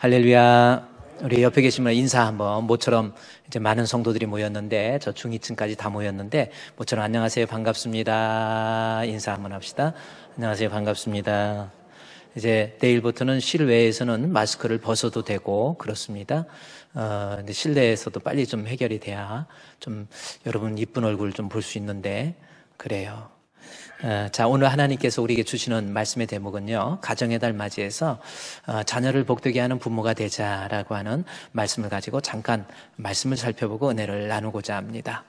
할렐루야. 우리 옆에 계신 분 인사 한번. 모처럼 이제 많은 성도들이 모였는데, 저 중위층까지 다 모였는데, 모처럼 안녕하세요, 반갑습니다. 인사 한번 합시다. 안녕하세요, 반갑습니다. 이제 내일부터는 실외에서는 마스크를 벗어도 되고 그렇습니다. 근데 실내에서도 빨리 좀 해결이 돼야 좀 여러분 이쁜 얼굴 좀 볼 수 있는데 그래요. 자, 오늘 하나님께서 우리에게 주시는 말씀의 대목은요, 가정의 달 맞이해서 자녀를 복되게 하는 부모가 되자라고 하는 말씀을 가지고 잠깐 말씀을 살펴보고 은혜를 나누고자 합니다.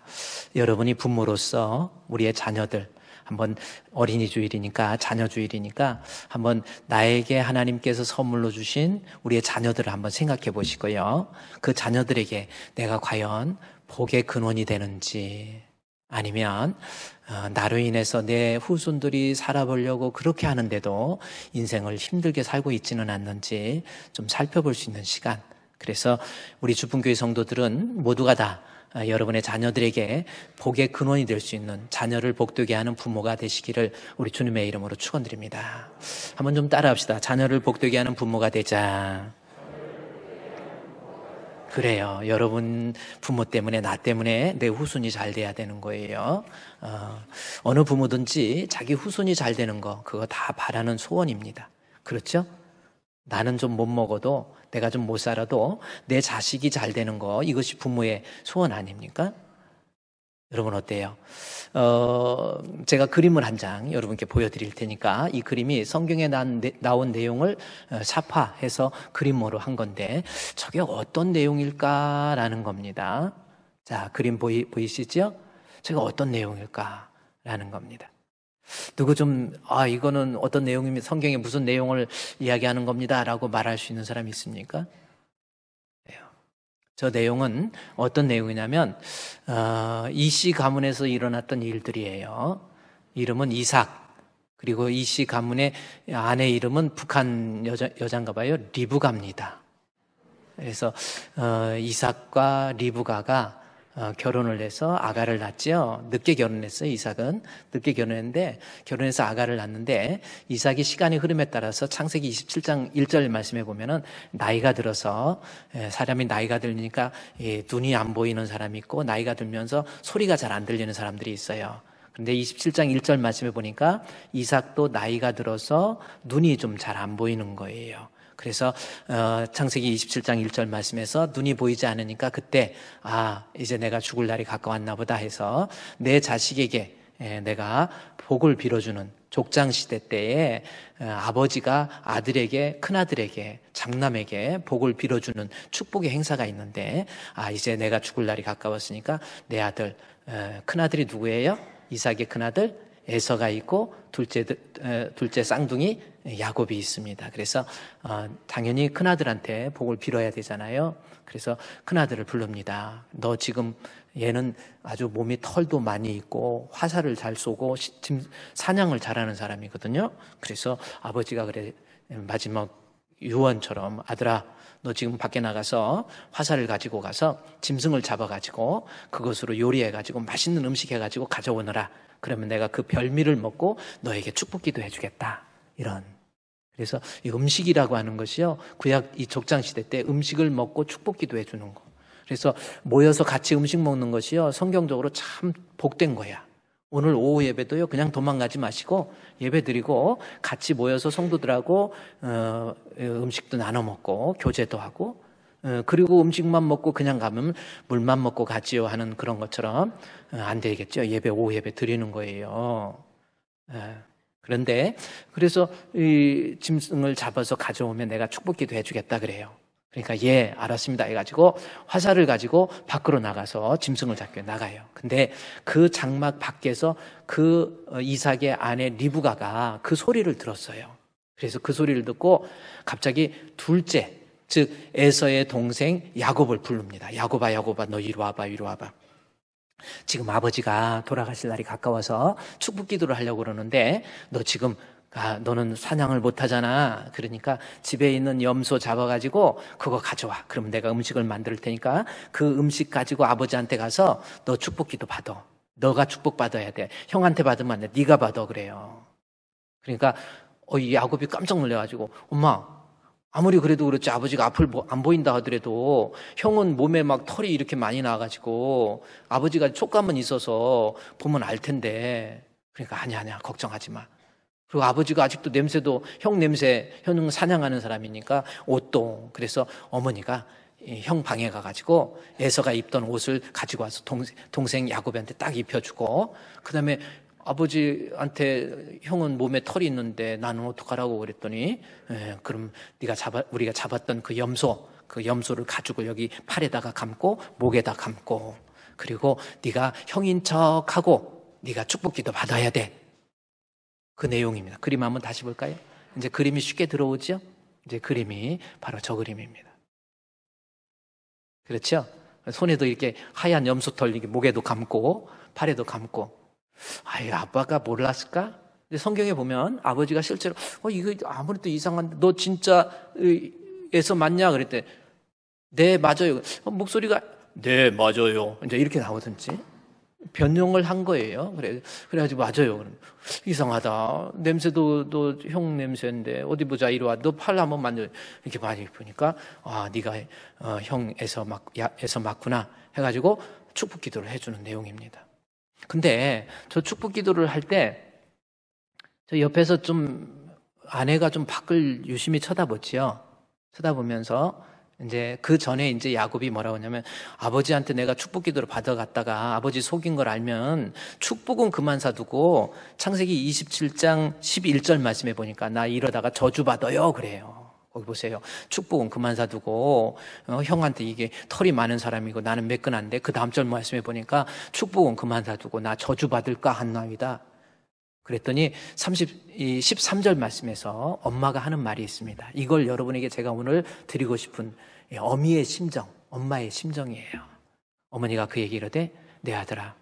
여러분이 부모로서 우리의 자녀들, 한번 어린이 주일이니까, 자녀 주일이니까 한번 나에게 하나님께서 선물로 주신 우리의 자녀들을 한번 생각해 보시고요, 그 자녀들에게 내가 과연 복의 근원이 되는지, 아니면 나로 인해서 내 후손들이 살아보려고 그렇게 하는데도 인생을 힘들게 살고 있지는 않는지 좀 살펴볼 수 있는 시간. 그래서 우리 주분교회 성도들은 모두가 다 여러분의 자녀들에게 복의 근원이 될 수 있는, 자녀를 복되게 하는 부모가 되시기를 우리 주님의 이름으로 축원드립니다. 한번 좀 따라합시다. 자녀를 복되게 하는 부모가 되자. 그래요. 여러분 부모 때문에, 나 때문에 내 후손이 잘 돼야 되는 거예요. 어느 부모든지 자기 후손이 잘 되는 거, 그거 다 바라는 소원입니다. 그렇죠? 나는 좀 못 먹어도, 내가 좀 못 살아도 내 자식이 잘 되는 거, 이것이 부모의 소원 아닙니까? 여러분 어때요? 제가 그림을 한 장 여러분께 보여드릴 테니까, 이 그림이 성경에 나온 내용을 삽화해서 그림으로 한 건데, 저게 어떤 내용일까라는 겁니다. 자, 그림 보이시죠? 저게 어떤 내용일까라는 겁니다. 누구 좀, 이거는 어떤 내용입니다, 성경에 무슨 내용을 이야기하는 겁니다 라고 말할 수 있는 사람이 있습니까? 저 내용은 어떤 내용이냐면 이씨 가문에서 일어났던 일들이에요. 이름은 이삭, 그리고 이씨 가문의 아내 이름은 북한 여자인가 봐요. 리브가입니다. 그래서 이삭과 리브가가 결혼을 해서 아가를 낳았죠. 늦게 결혼했어요. 이삭은 늦게 결혼했는데, 결혼해서 아가를 낳는데, 이삭이 시간이 흐름에 따라서 창세기 27장 1절 말씀에 보면은 나이가 들어서, 사람이 나이가 들으니까 눈이 안 보이는 사람이 있고, 나이가 들면서 소리가 잘 안 들리는 사람들이 있어요. 근데 27장 1절 말씀에 보니까 이삭도 나이가 들어서 눈이 좀 잘 안 보이는 거예요. 그래서 창세기 27장 1절 말씀에서 눈이 보이지 않으니까 그때 이제 내가 죽을 날이 가까웠나 보다 해서 내 자식에게 내가 복을 빌어주는, 족장시대 때에 아버지가 아들에게, 큰아들에게, 장남에게 복을 빌어주는 축복의 행사가 있는데, 이제 내가 죽을 날이 가까웠으니까 내 아들, 큰아들이 누구예요? 이삭의 큰아들 에서가 있고, 둘째 쌍둥이 야곱이 있습니다. 그래서 당연히 큰아들한테 복을 빌어야 되잖아요. 그래서 큰아들을 부릅니다. 너 지금, 얘는 아주 몸이 털도 많이 있고 화살을 잘 쏘고 사냥을 잘하는 사람이거든요. 그래서 아버지가 그래, 마지막 유언처럼, 아들아, 너 지금 밖에 나가서 화살을 가지고 가서 짐승을 잡아가지고 그것으로 요리해가지고 맛있는 음식 해가지고 가져오너라. 그러면 내가 그 별미를 먹고 너에게 축복기도 해주겠다. 이런. 그래서 이 음식이라고 하는 것이요, 구약 이 족장시대 때 음식을 먹고 축복기도 해주는 거. 그래서 모여서 같이 음식 먹는 것이요, 성경적으로 참 복된 거야. 오늘 오후 예배도요, 그냥 도망가지 마시고 예배 드리고 같이 모여서 성도들하고 음식도 나눠 먹고 교제도 하고, 그리고 음식만 먹고 그냥 가면 물만 먹고 가지요 하는 그런 것처럼 안 되겠죠. 오후 예배 드리는 거예요. 그런데 그래서 이 짐승을 잡아서 가져오면 내가 축복기도 해주겠다 그래요. 그러니까 알았습니다 해가지고 화살을 가지고 밖으로 나가서 짐승을 잡게 나가요. 근데 그 장막 밖에서 그 이삭의 아내 리브가가 그 소리를 들었어요. 그래서 그 소리를 듣고 갑자기 둘째, 즉 에서의 동생 야곱을 부릅니다. 야곱아, 야곱아, 너 이리 와봐, 이리 와봐. 지금 아버지가 돌아가실 날이 가까워서 축복 기도를 하려고 그러는데, 너 지금 너는 사냥을 못하잖아. 그러니까 집에 있는 염소 잡아가지고 그거 가져와. 그러면 내가 음식을 만들 테니까 그 음식 가지고 아버지한테 가서 너 축복기도 받아. 너가 축복받아야 돼. 형한테 받으면 안 돼. 네가 받아 그래요. 그러니까 이 야곱이 깜짝 놀라가지고, 엄마, 아무리 그래도 그렇지 아버지가 앞을 안 보인다 하더라도 형은 몸에 막 털이 이렇게 많이 나가지고 아버지가 촉감은 있어서 보면 알 텐데. 그러니까 아니야 걱정하지 마. 그리고 아버지가 아직도 냄새도 형은 사냥하는 사람이니까 옷도. 그래서 어머니가 형 방에 가가지고 에서가 입던 옷을 가지고 와서 동생 야곱한테 딱 입혀주고, 그 다음에 아버지한테 형은 몸에 털이 있는데 나는 어떡하라고 그랬더니, 그럼 우리가 잡았던 그 염소를 가지고 여기 팔에다가 감고 목에다 감고, 그리고 네가 형인 척하고 네가 축복기도 받아야 돼. 그 내용입니다. 그림 한번 다시 볼까요? 이제 그림이 쉽게 들어오죠? 이제 그림이 바로 저 그림입니다. 그렇죠? 손에도 이렇게 하얀 염소털 이렇게 목에도 감고 팔에도 감고. 아유, 아빠가 몰랐을까? 근데 성경에 보면 아버지가 실제로 이거 아무래도 이상한데 너 진짜 에서 맞냐? 그랬대. 네, 맞아요. 목소리가 네, 맞아요. 이제 이렇게 나오든지 변형을 한 거예요. 그래가지고 맞아요. 그럼 이상하다. 냄새도 너 형 냄새인데 어디 보자. 이리 와. 너 팔 한번 만져. 이렇게 많이 보니까 네가 형 에서 맞구나 해가지고 축복 기도를 해주는 내용입니다. 근데 저 축복 기도를 할 때 저 옆에서 좀 아내가 좀 밖을 유심히 쳐다보지요. 쳐다보면서 이제 그 전에 이제 야곱이 뭐라고 하냐면, 아버지한테 내가 축복 기도를 받아갔다가 아버지 속인 걸 알면 축복은 그만 사두고, 창세기 27장 11절 말씀해 보니까 나 이러다가 저주받아요 그래요. 거기 보세요. 축복은 그만 사두고 형한테 이게 털이 많은 사람이고 나는 매끈한데, 그 다음 절 말씀해 보니까 축복은 그만 사두고 나 저주받을까 한나이다. 그랬더니 13절 말씀에서 엄마가 하는 말이 있습니다. 이걸 여러분에게 제가 오늘 드리고 싶은 어미의 심정, 엄마의 심정이에요. 어머니가 그 얘기를 하되, 내 아들아,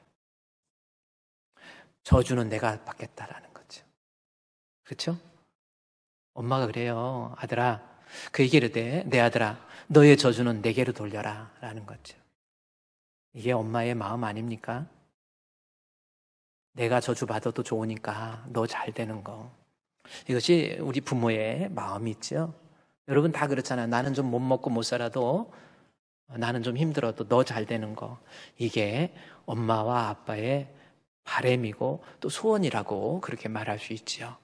저주는 내가 받겠다라는 거죠. 그렇죠? 엄마가 그래요. 아들아, 그 얘기를 하되, 내 아들아, 너의 저주는 내게로 돌려라 라는 거죠. 이게 엄마의 마음 아닙니까? 내가 저주받아도 좋으니까 너 잘 되는 거. 이것이 우리 부모의 마음이 있죠. 여러분 다 그렇잖아요. 나는 좀 못 먹고 못 살아도, 나는 좀 힘들어도 너 잘 되는 거. 이게 엄마와 아빠의 바람이고 또 소원이라고 그렇게 말할 수 있지요.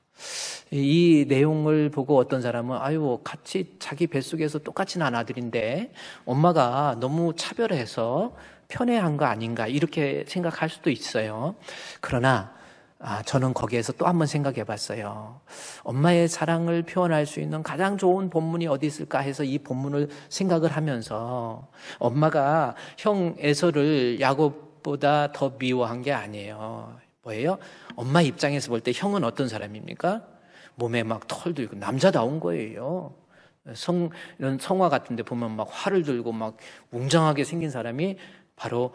이 내용을 보고 어떤 사람은 같이 자기 뱃속에서 똑같이 난 아들인데 엄마가 너무 차별해서 편애한 거 아닌가 이렇게 생각할 수도 있어요. 그러나 저는 거기에서 또 한 번 생각해 봤어요. 엄마의 사랑을 표현할 수 있는 가장 좋은 본문이 어디 있을까 해서 이 본문을 생각을 하면서, 엄마가 형 에서를 야곱보다 더 미워한 게 아니에요. 뭐예요? 엄마 입장에서 볼 때 형은 어떤 사람입니까? 몸에 막 털도 있고 남자다운 거예요. 이런 성화 같은 데 보면 막 활을 들고 막 웅장하게 생긴 사람이 바로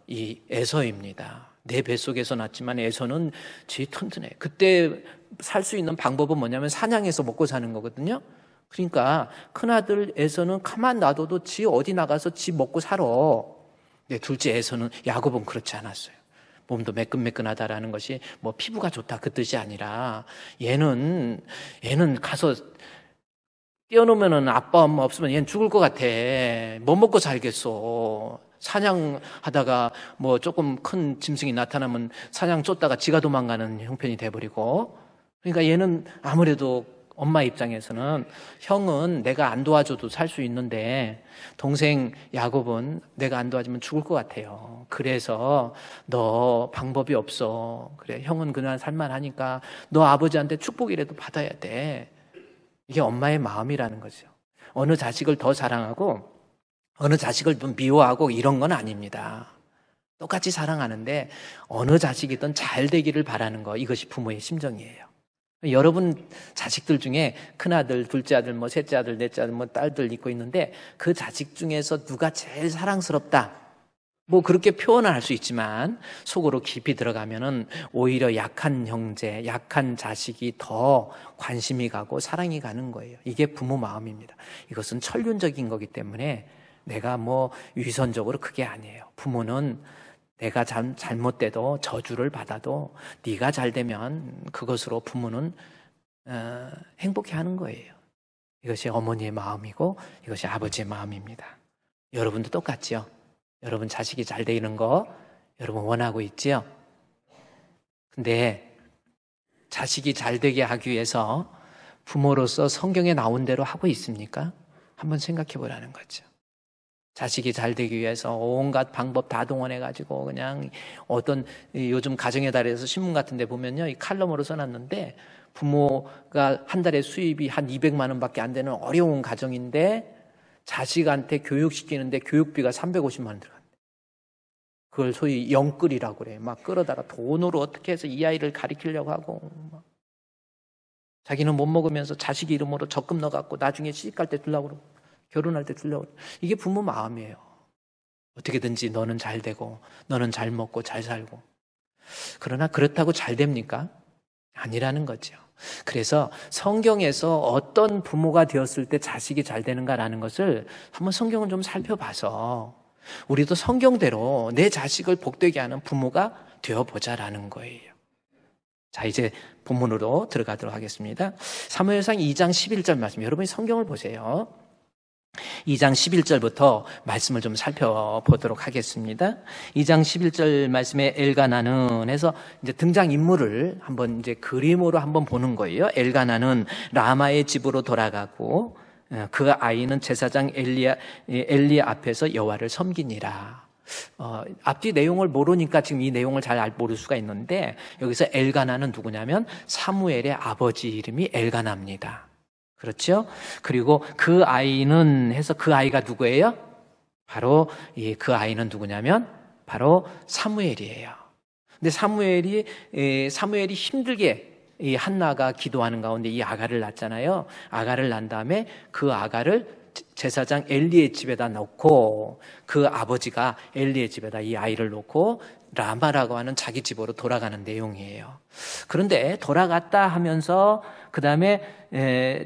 이 에서입니다. 내 뱃속에서 났지만 에서는 지 튼튼해. 그때 살 수 있는 방법은 뭐냐면 사냥해서 먹고 사는 거거든요. 그러니까 큰아들 에서는 가만 놔둬도 지 어디 나가서 지 먹고 살아. 내 둘째 에서는, 야곱은 그렇지 않았어요. 몸도 매끈매끈하다라는 것이 뭐 피부가 좋다 그 뜻이 아니라, 얘는 가서 뛰어놓으면은 아빠 엄마 없으면 얘는 죽을 것 같아. 뭐 먹고 살겠어. 사냥하다가 뭐 조금 큰 짐승이 나타나면 사냥 쫓다가 지가 도망가는 형편이 돼버리고. 그러니까 얘는 아무래도 엄마 입장에서는 형은 내가 안 도와줘도 살 수 있는데 동생 야곱은 내가 안 도와주면 죽을 것 같아요. 그래서 너 방법이 없어. 그래, 형은 그날 살만하니까 너 아버지한테 축복이라도 받아야 돼. 이게 엄마의 마음이라는 거죠. 어느 자식을 더 사랑하고 어느 자식을 좀 미워하고 이런 건 아닙니다. 똑같이 사랑하는데 어느 자식이든 잘 되기를 바라는 거, 이것이 부모의 심정이에요. 여러분 자식들 중에 큰아들, 둘째 아들, 뭐 셋째 아들, 넷째 아들, 뭐 딸들 있고 있는데 그 자식 중에서 누가 제일 사랑스럽다, 뭐 그렇게 표현을 할 수 있지만 속으로 깊이 들어가면은 오히려 약한 형제, 약한 자식이 더 관심이 가고 사랑이 가는 거예요. 이게 부모 마음입니다. 이것은 천륜적인 거기 때문에 내가 뭐 위선적으로 그게 아니에요. 부모는 내가 잘못돼도 저주를 받아도 네가 잘 되면 그것으로 부모는 행복해하는 거예요. 이것이 어머니의 마음이고 이것이 아버지의 마음입니다. 여러분도 똑같죠? 여러분 자식이 잘 되는 거 여러분 원하고 있지요? 근데 자식이 잘 되게 하기 위해서 부모로서 성경에 나온 대로 하고 있습니까? 한번 생각해 보라는 거죠. 자식이 잘 되기 위해서 온갖 방법 다 동원해가지고 그냥 어떤 요즘 가정의 달에서 신문 같은 데 보면요. 이 칼럼으로 써놨는데 부모가 한 달에 수입이 한 200만 원밖에 안 되는 어려운 가정인데 자식한테 교육시키는데 교육비가 350만 원 들어간대. 그걸 소위 영끌이라고 그래요. 막 끌어다가 돈으로 어떻게 해서 이 아이를 가리키려고 하고 막. 자기는 못 먹으면서 자식 이름으로 적금 넣어갖고 나중에 시집갈 때 주려고 그러고 결혼할 때 주려고 그러고. 이게 부모 마음이에요. 어떻게든지 너는 잘 되고 너는 잘 먹고 잘 살고. 그러나 그렇다고 잘 됩니까? 아니라는 거죠. 그래서 성경에서 어떤 부모가 되었을 때 자식이 잘 되는가라는 것을 한번 성경을 좀 살펴봐서 우리도 성경대로 내 자식을 복되게 하는 부모가 되어보자라는 거예요. 자, 이제 본문으로 들어가도록 하겠습니다. 사무엘상 2장 11절 말씀, 여러분이 성경을 보세요. 2장 11절부터 말씀을 좀 살펴보도록 하겠습니다. 2장 11절 말씀에 엘가나는 해서 이제 등장인물을 한번 이제 그림으로 한번 보는 거예요. 엘가나는 라마의 집으로 돌아가고 그 아이는 제사장 엘리 앞에서 여호와를 섬기니라. 앞뒤 내용을 모르니까 지금 이 내용을 잘 모를 수가 있는데 여기서 엘가나는 누구냐면 사무엘의 아버지 이름이 엘가나입니다. 그렇죠? 그리고 그 아이는 해서 그 아이가 누구예요? 바로 그 아이는 누구냐면 바로 사무엘이에요. 근데 사무엘이 힘들게 이 한나가 기도하는 가운데 이 아가를 낳잖아요. 아가를 낳은 다음에 그 아가를 제사장 엘리의 집에다 놓고 그 아버지가 엘리의 집에다 이 아이를 놓고 라마라고 하는 자기 집으로 돌아가는 내용이에요. 그런데 돌아갔다 하면서 그 다음에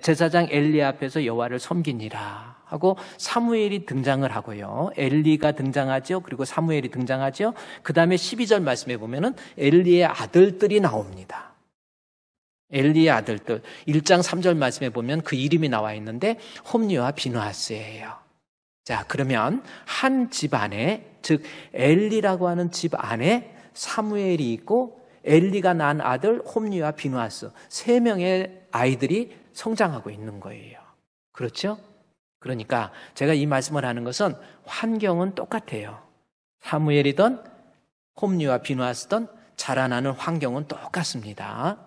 제사장 엘리 앞에서 여호와를 섬기니라 하고 사무엘이 등장을 하고요. 엘리가 등장하죠. 그리고 사무엘이 등장하죠. 그 다음에 12절 말씀에 보면은 엘리의 아들들이 나옵니다. 엘리의 아들들 1장 3절 말씀에 보면 그 이름이 나와 있는데 홈리와 비누하스예요. 자, 그러면 한 집 안에, 즉 엘리라고 하는 집 안에 사무엘이 있고 엘리가 낳은 아들 홈리와 비누하스 3명의 아이들이 성장하고 있는 거예요. 그렇죠? 그러니까 제가 이 말씀을 하는 것은 환경은 똑같아요. 사무엘이든 홈리와 비누하스든 자라나는 환경은 똑같습니다.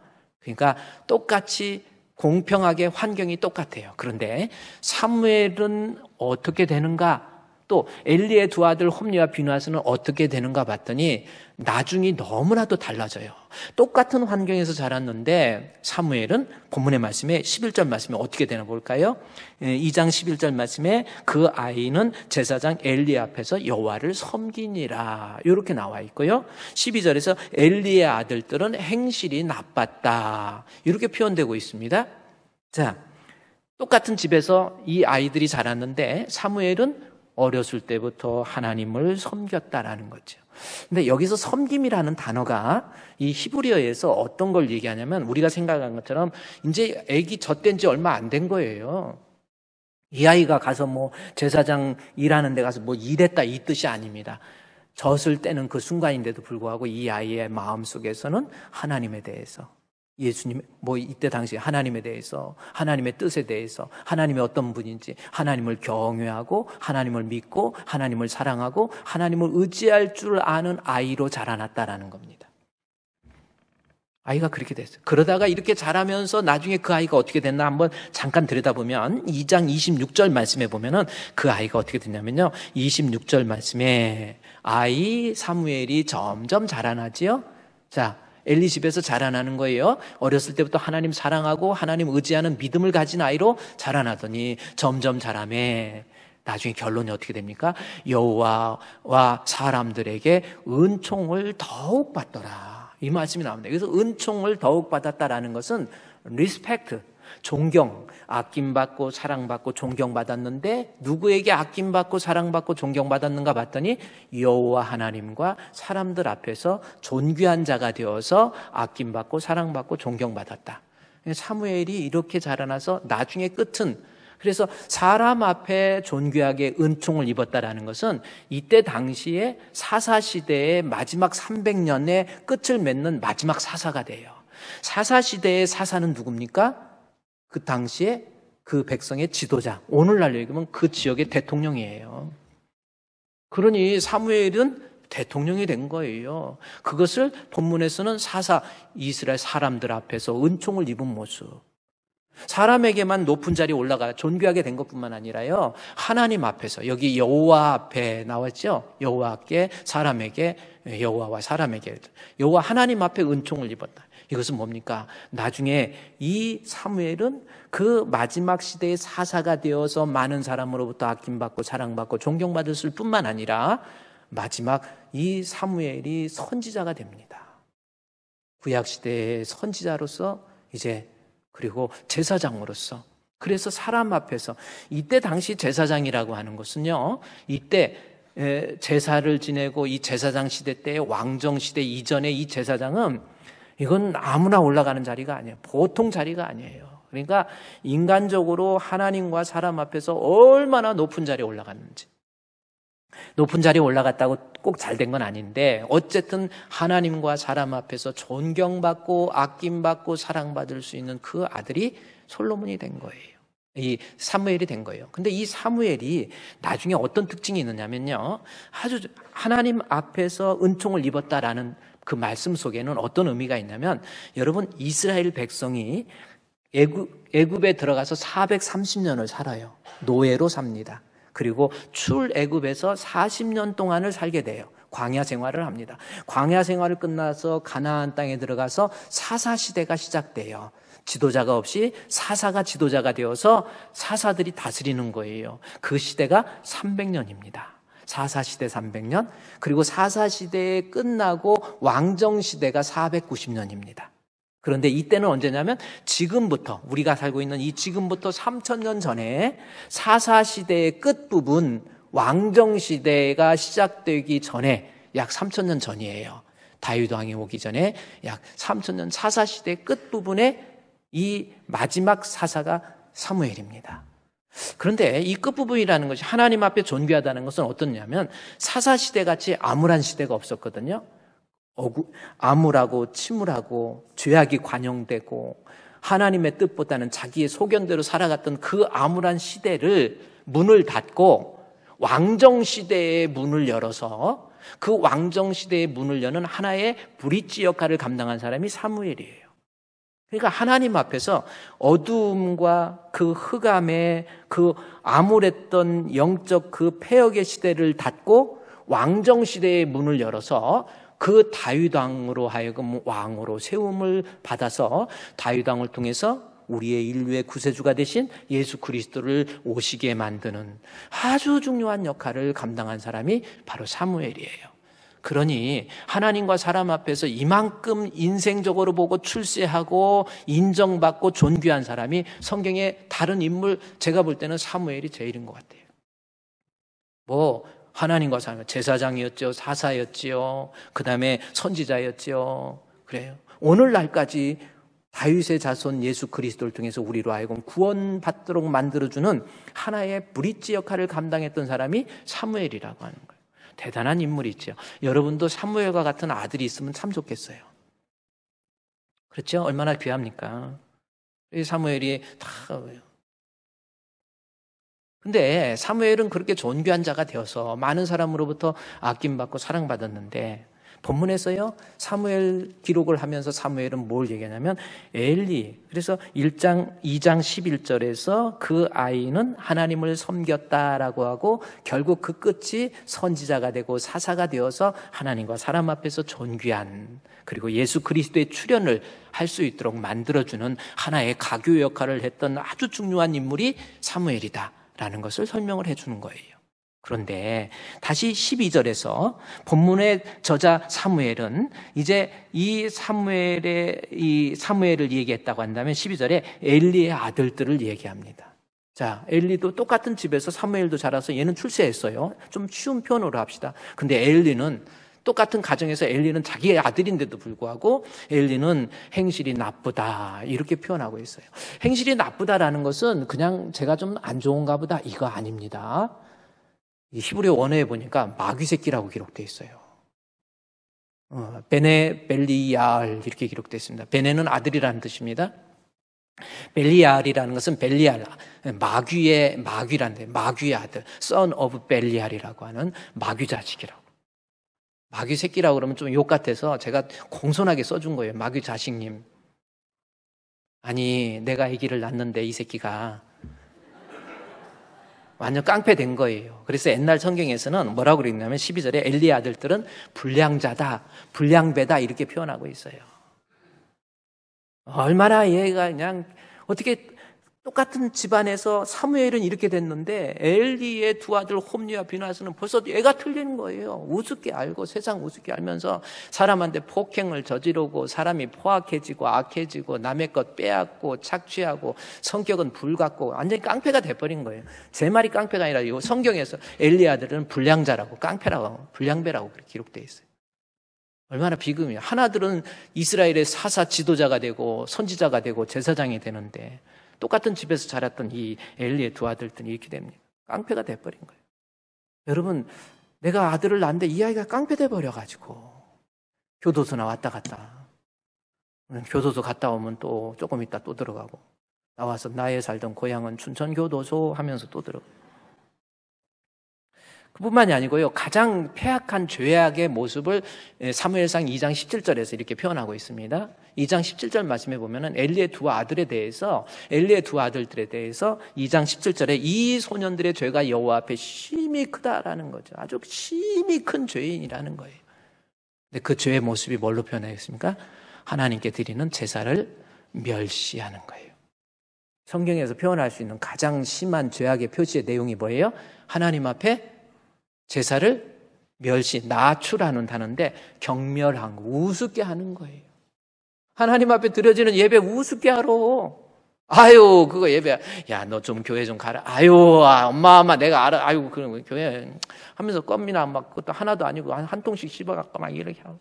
그러니까 똑같이 공평하게 환경이 똑같아요. 그런데 사무엘은 어떻게 되는가? 또 엘리의 두 아들 홈리와 비누하스는 어떻게 되는가 봤더니 나중이 너무나도 달라져요. 똑같은 환경에서 자랐는데 사무엘은 본문의 말씀에 11절 말씀에 어떻게 되나 볼까요? 2장 11절 말씀에 그 아이는 제사장 엘리 앞에서 여호와를 섬기니라 이렇게 나와 있고요. 12절에서 엘리의 아들들은 행실이 나빴다 이렇게 표현되고 있습니다. 자, 똑같은 집에서 이 아이들이 자랐는데 사무엘은 어렸을 때부터 하나님을 섬겼다라는 거죠. 근데 여기서 섬김이라는 단어가 이 히브리어에서 어떤 걸 얘기하냐면 우리가 생각한 것처럼 이제 애기 젖된 지 얼마 안 된 거예요. 이 아이가 가서 뭐 제사장 일하는 데 가서 뭐 일했다 이 뜻이 아닙니다. 젖을 떼는 그 순간인데도 불구하고 이 아이의 마음속에서는 하나님에 대해서 예수님, 이때 당시 하나님에 대해서, 하나님의 뜻에 대해서, 하나님이 어떤 분인지, 하나님을 경외하고, 하나님을 믿고, 하나님을 사랑하고, 하나님을 의지할 줄 아는 아이로 자라났다라는 겁니다. 아이가 그렇게 됐어요. 그러다가 이렇게 자라면서 나중에 그 아이가 어떻게 됐나 한번 잠깐 들여다보면 2장 26절 말씀에 보면은 그 아이가 어떻게 됐냐면요. 26절 말씀에 아이 사무엘이 점점 자라나지요. 자, 엘리 집에서 자라나는 거예요. 어렸을 때부터 하나님 사랑하고 하나님 의지하는 믿음을 가진 아이로 자라나더니 점점 자라매 나중에 결론이 어떻게 됩니까? 여호와와 사람들에게 은총을 더욱 받더라. 이 말씀이 나옵니다. 그래서 은총을 더욱 받았다라는 것은 리스펙트, 존경, 아낌받고 사랑받고 존경받았는데 누구에게 아낌받고 사랑받고 존경받았는가 봤더니 여호와 하나님과 사람들 앞에서 존귀한 자가 되어서 아낌받고 사랑받고 존경받았다. 사무엘이 이렇게 자라나서 나중에 끝은 그래서 사람 앞에 존귀하게 은총을 입었다라는 것은 이때 당시에 사사시대의 마지막 300년의 끝을 맺는 마지막 사사가 돼요. 사사시대의 사사는 누굽니까? 그 당시에 그 백성의 지도자, 오늘날 얘기하면 그 지역의 대통령이에요. 그러니 사무엘은 대통령이 된 거예요. 그것을 본문에서는 사사, 이스라엘 사람들 앞에서 은총을 입은 모습. 사람에게만 높은 자리에 올라가 존귀하게 된 것뿐만 아니라요, 하나님 앞에서, 여기 여호와 앞에 나왔죠? 여호와께 사람에게, 여호와와 사람에게, 여호와 하나님 앞에 은총을 입었다. 이것은 뭡니까? 나중에 이 사무엘은 그 마지막 시대의 사사가 되어서 많은 사람으로부터 아낌받고 사랑받고 존경받을 뿐만 아니라 마지막 이 사무엘이 선지자가 됩니다. 구약시대의 선지자로서 이제, 그리고 제사장으로서, 그래서 사람 앞에서, 이때 당시 제사장이라고 하는 것은요, 이때 제사를 지내고 이 제사장 시대 때, 왕정 시대 이전에 이 제사장은 이건 아무나 올라가는 자리가 아니에요. 보통 자리가 아니에요. 그러니까 인간적으로 하나님과 사람 앞에서 얼마나 높은 자리에 올라갔는지. 높은 자리에 올라갔다고 꼭 잘된 건 아닌데 어쨌든 하나님과 사람 앞에서 존경받고 아낌받고 사랑받을 수 있는 그 아들이 솔로몬이 된 거예요. 이 사무엘이 된 거예요. 근데 이 사무엘이 나중에 어떤 특징이 있느냐면요, 아주 하나님 앞에서 은총을 입었다라는 그 말씀 속에는 어떤 의미가 있냐면, 여러분 이스라엘 백성이 애굽에 들어가서 430년을 살아요. 노예로 삽니다. 그리고 출애굽에서 40년 동안을 살게 돼요. 광야 생활을 합니다. 광야 생활을 끝나서 가나안 땅에 들어가서 사사 시대가 시작돼요. 지도자가 없이 사사가 지도자가 되어서 사사들이 다스리는 거예요. 그 시대가 300년입니다. 사사시대 300년, 그리고 사사시대에 끝나고 왕정시대가 490년입니다. 그런데 이때는 언제냐면 지금부터, 우리가 살고 있는 이 지금부터 3000년 전에 사사시대의 끝부분, 왕정시대가 시작되기 전에 약 3000년 전이에요. 다윗 왕이 오기 전에 약 3000년 사사시대 끝부분에 이 마지막 사사가 사무엘입니다. 그런데 이 끝부분이라는 것이 하나님 앞에 존귀하다는 것은 어떻냐면, 사사시대 같이 암울한 시대가 없었거든요. 암울하고 침울하고 죄악이 관영되고 하나님의 뜻보다는 자기의 소견대로 살아갔던 그 암울한 시대를 문을 닫고 왕정시대의 문을 열어서, 그 왕정시대의 문을 여는 하나의 브릿지 역할을 감당한 사람이 사무엘이에요. 그러니까 하나님 앞에서 어두움과 그 흑암의 그 암울했던 영적 그 폐역의 시대를 닫고 왕정시대의 문을 열어서 그 다윗 왕으로 하여금 왕으로 세움을 받아서 다윗 왕을 통해서 우리의 인류의 구세주가 되신 예수 그리스도를 오시게 만드는 아주 중요한 역할을 감당한 사람이 바로 사무엘이에요. 그러니 하나님과 사람 앞에서 이만큼 인생적으로 보고 출세하고 인정받고 존귀한 사람이 성경의 다른 인물, 제가 볼 때는 사무엘이 제일인 것 같아요. 하나님과 사람, 제사장이었죠, 사사였지요, 그 다음에 선지자였지요. 그래요. 오늘날까지 다윗의 자손 예수 그리스도를 통해서 우리로 하여금 구원받도록 만들어주는 하나의 브릿지 역할을 감당했던 사람이 사무엘이라고 하는 거예요. 대단한 인물이죠. 여러분도 사무엘과 같은 아들이 있으면 참 좋겠어요. 그렇죠? 얼마나 귀합니까? 이 사무엘이 다. 근데 사무엘은 그렇게 존귀한 자가 되어서 많은 사람으로부터 아낌받고 사랑받았는데, 본문에서요, 사무엘 기록을 하면서 사무엘은 뭘 얘기하냐면 엘리, 그래서 2장 11절에서 그 아이는 하나님을 섬겼다라고 하고 결국 그 끝이 선지자가 되고 사사가 되어서 하나님과 사람 앞에서 존귀한, 그리고 예수 그리스도의 출현을 할 수 있도록 만들어주는 하나의 가교 역할을 했던 아주 중요한 인물이 사무엘이다라는 것을 설명을 해주는 거예요. 그런데 다시 12절에서 본문의 저자 사무엘은 이제 이 사무엘을 얘기했다고 한다면 12절에 엘리의 아들들을 얘기합니다. 자, 엘리도 똑같은 집에서 사무엘도 자라서 얘는 출세했어요. 좀 쉬운 표현으로 합시다. 근데 엘리는 똑같은 가정에서 엘리는 자기의 아들인데도 불구하고 엘리는 행실이 나쁘다 이렇게 표현하고 있어요. 행실이 나쁘다라는 것은 그냥 제가 좀 안 좋은가 보다 이거 아닙니다. 이 히브리 원어에 보니까 마귀 새끼라고 기록되어 있어요. 베네 벨리알 이렇게 기록되어 있습니다. 베네는 아들이라는 뜻입니다. 벨리알이라는 것은 벨리알, 마귀라는 데 마귀의 아들, son of 벨리알이라고 하는 마귀 자식이라고. 마귀 새끼라고 그러면 좀 욕 같아서 제가 공손하게 써준 거예요. 마귀 자식님. 아니, 내가 아기를 낳는데 이 새끼가 완전 깡패 된 거예요. 그래서 옛날 성경에서는 뭐라고 그랬냐면 12절에 엘리의 아들들은 불량자다, 불량배다 이렇게 표현하고 있어요. 얼마나 얘가 그냥 어떻게 똑같은 집안에서 사무엘은 이렇게 됐는데 엘리의 두 아들 홈리와 비나스는 벌써 얘가 틀리는 거예요. 우습게 알고 세상 우습게 알면서 사람한테 폭행을 저지르고 사람이 포악해지고 악해지고 남의 것 빼앗고 착취하고 성격은 불같고 완전히 깡패가 돼버린 거예요. 제 말이 깡패가 아니라 이 성경에서 엘리 아들은 불량자라고 깡패라고 불량배라고 그렇게 기록되어 있어요. 얼마나 비극이에요. 하나들은 이스라엘의 사사 지도자가 되고 선지자가 되고 제사장이 되는데 똑같은 집에서 자랐던 이 엘리의 두 아들들이 이렇게 됩니다. 깡패가 돼버린 거예요. 여러분, 내가 아들을 낳는데 이 아이가 깡패 돼버려가지고 교도소나 왔다 갔다. 교도소 갔다 오면 또 조금 있다 또 들어가고 나와서 나의 살던 고향은 춘천교도소 하면서 또 들어가고. 그뿐만이 아니고요. 가장 폐악한 죄악의 모습을 사무엘상 2장 17절에서 이렇게 표현하고 있습니다. 2장 17절 말씀해 보면은 엘리의 두 아들들에 대해서 2장 17절에 이 소년들의 죄가 여호와 앞에 심히 크다라는 거죠. 아주 심히 큰 죄인이라는 거예요. 근데 그 죄의 모습이 뭘로 표현하겠습니까? 하나님께 드리는 제사를 멸시하는 거예요. 성경에서 표현할 수 있는 가장 심한 죄악의 표시의 내용이 뭐예요? 하나님 앞에 제사를 나추라는 단어인데 경멸한 거, 우습게 하는 거예요. 하나님 앞에 드려지는 예배 우습게 하러. 아유, 그거 예배야. 야, 너 좀 교회 좀 가라. 아유, 엄마, 내가 알아. 아유, 그런 교회 하면서 껌이나 막 그것도 하나도 아니고 한 통씩 씹어갖고 막 이렇게 하고.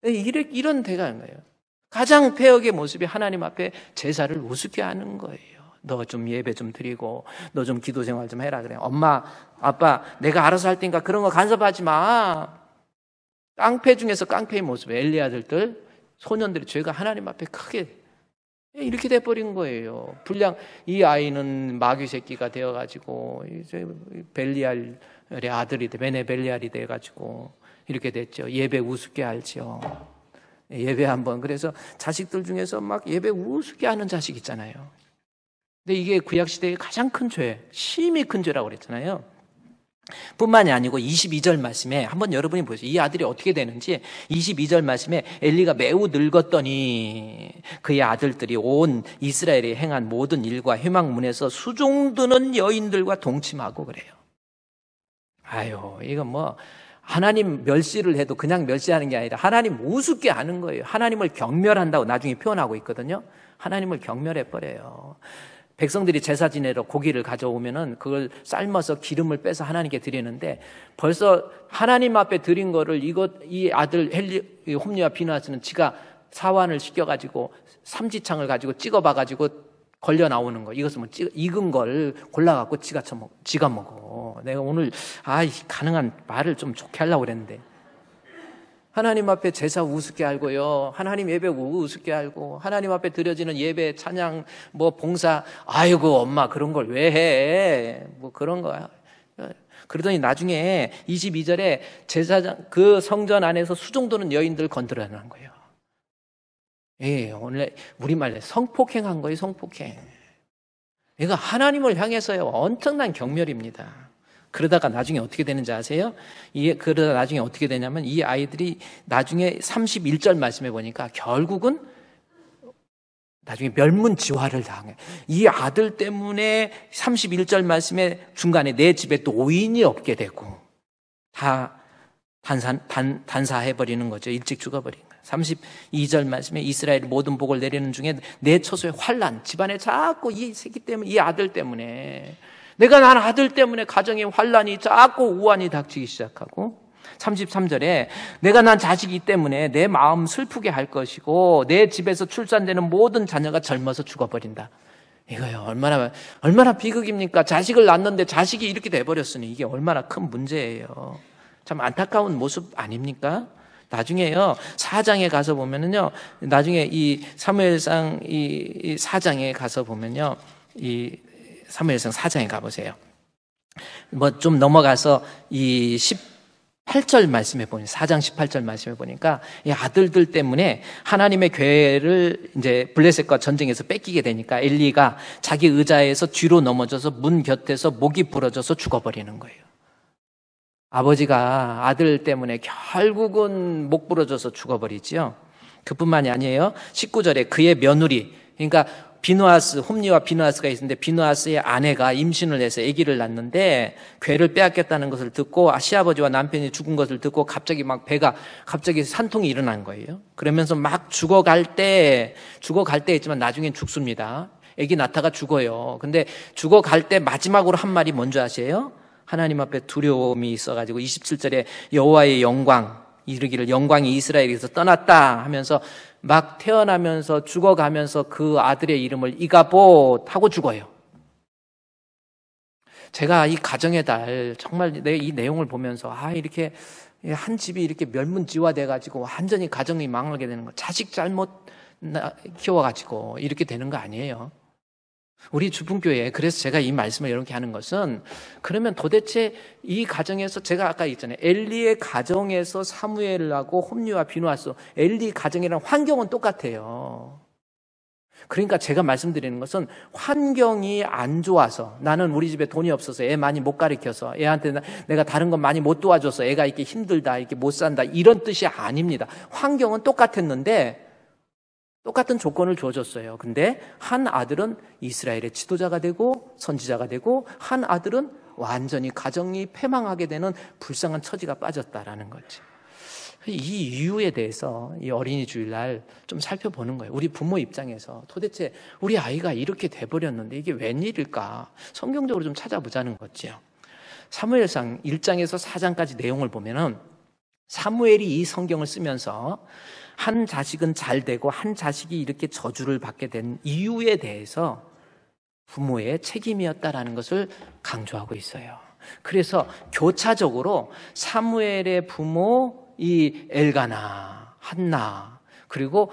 이런 대가 한 거예요. 가장 폐역의 모습이 하나님 앞에 제사를 우습게 하는 거예요. 너 좀 예배 좀 드리고 너 좀 기도 생활 좀 해라 그래. 엄마, 아빠, 내가 알아서 할 테니까 그런 거 간섭하지 마. 깡패 중에서 깡패의 모습, 엘리 아들들, 소년들의 죄가 하나님 앞에 크게 이렇게 돼버린 거예요. 이 아이는 마귀 새끼가 되어가지고 이제 벨리알의 아들이 베네 벨리알이 돼가지고 이렇게 됐죠. 예배 우습게 알죠. 예배 한번 그래서 자식들 중에서 막 예배 우습게 하는 자식 있잖아요. 근데 이게 구약시대의 가장 큰 죄, 심히 큰 죄라고 그랬잖아요. 뿐만이 아니고 22절 말씀에 한번 여러분이 보세요. 이 아들이 어떻게 되는지 22절 말씀에 엘리가 매우 늙었더니 그의 아들들이 온 이스라엘이 행한 모든 일과 회막문에서 수종드는 여인들과 동침하고 그래요. 아유, 이건 뭐 하나님 멸시를 해도 그냥 멸시하는 게 아니라 하나님 우습게 하는 거예요. 하나님을 경멸한다고 나중에 표현하고 있거든요. 하나님을 경멸해버려요. 백성들이 제사 지내러 고기를 가져오면은 그걸 삶아서 기름을 빼서 하나님께 드리는데 벌써 하나님 앞에 드린 거를 이 아들 홈리와 비나스는 지가 사환을 시켜가지고 삼지창을 가지고 찍어봐가지고 걸려 나오는 거. 이것은 뭐 익은 걸 골라갖고 지가 먹어. 내가 오늘 가능한 말을 좀 좋게 하려고 그랬는데. 하나님 앞에 제사 우습게 알고요. 하나님 예배 우습게 알고 하나님 앞에 드려지는 예배, 찬양, 뭐 봉사, 아이고 엄마 그런 걸 왜 해? 뭐 그런 거야. 그러더니 나중에 22절에 제사장 그 성전 안에서 수종도는 여인들 건드려낸 거예요. 예, 오늘 우리말로 성폭행한 거예요. 성폭행. 이거 하나님을 향해서요 엄청난 경멸입니다. 그러다가 나중에 어떻게 되는지 아세요? 그러다 나중에 어떻게 되냐면 이 아이들이 나중에 31절 말씀해 보니까 결국은 나중에 멸문지화를 당해. 이 아들 때문에 31절 말씀에 중간에 내 집에 또 오인이 없게 되고 다 단사해버리는 거죠. 일찍 죽어버린 거예요. 32절 말씀에 이스라엘 모든 복을 내리는 중에 내 처소에 환난, 집안에 자꾸 이 새끼 때문에, 이 아들 때문에, 내가 난 아들 때문에 가정에 환난이 자꾸 우환이 닥치기 시작하고 33절에 내가 난 자식이기 때문에 내 마음 슬프게 할 것이고 내 집에서 출산되는 모든 자녀가 젊어서 죽어버린다. 이거요. 얼마나 비극입니까? 자식을 낳는데 자식이 이렇게 돼버렸으니 이게 얼마나 큰 문제예요. 참 안타까운 모습 아닙니까? 나중에요, 4장에 가서 보면은요, 나중에 이 사무엘상 이 4장에 가서 보면요, 이 사무엘상 4장에 가보세요. 뭐 좀 넘어가서 이 18절 말씀해 보니 4장 18절 말씀해 보니까 이 아들들 때문에 하나님의 괴를 이제 블레셋과 전쟁에서 뺏기게 되니까 엘리가 자기 의자에서 뒤로 넘어져서 문 곁에서 목이 부러져서 죽어버리는 거예요. 아버지가 아들 때문에 결국은 목 부러져서 죽어버리지요. 그뿐만이 아니에요. 19절에 그의 며느리, 그러니까 비누아스, 홈리와 비누아스가 있는데 비누아스의 아내가 임신을 해서 아기를 낳는데 괴를 빼앗겼다는 것을 듣고 시아버지와 남편이 죽은 것을 듣고 갑자기 막 배가 갑자기 산통이 일어난 거예요. 그러면서 막 죽어갈 때 했지만 나중엔 죽습니다. 아기 낳다가 죽어요. 근데 죽어갈 때 마지막으로 한 말이 뭔지 아세요? 하나님 앞에 두려움이 있어가지고 27절에 여호와의 영광 이르기를 영광이 이스라엘에서 떠났다 하면서 막 태어나면서 죽어가면서 그 아들의 이름을 이가봇 하고 죽어요. 제가 이 가정의 달 정말 이 내용을 보면서 이렇게 한 집이 이렇게 멸문지화돼가지고 완전히 가정이 망하게 되는 거, 자식 잘못 키워가지고 이렇게 되는 거 아니에요. 우리 주분교회, 그래서 제가 이 말씀을 이렇게 하는 것은 그러면 도대체 이 가정에서 제가 아까 있잖아요. 엘리의 가정에서 사무엘하고 홈리와 비누아스, 엘리 가정이랑 환경은 똑같아요. 그러니까 제가 말씀드리는 것은 환경이 안 좋아서 나는 우리 집에 돈이 없어서 애 많이 못 가르쳐서 애한테 내가 다른 건 많이 못 도와줘서 애가 이렇게 힘들다, 이렇게 못 산다 이런 뜻이 아닙니다. 환경은 똑같았는데 똑같은 조건을 주어졌어요. 근데 한 아들은 이스라엘의 지도자가 되고 선지자가 되고 한 아들은 완전히 가정이 패망하게 되는 불쌍한 처지가 빠졌다라는 거지. 이 이유에 대해서 이 어린이 주일날 좀 살펴보는 거예요. 우리 부모 입장에서 도대체 우리 아이가 이렇게 돼버렸는데 이게 웬일일까? 성경적으로 좀 찾아보자는 거죠. 사무엘상 1장에서 4장까지 내용을 보면은 사무엘이 이 성경을 쓰면서 한 자식은 잘 되고 한 자식이 이렇게 저주를 받게 된 이유에 대해서 부모의 책임이었다라는 것을 강조하고 있어요. 그래서 교차적으로 사무엘의 부모 이 엘가나, 한나, 그리고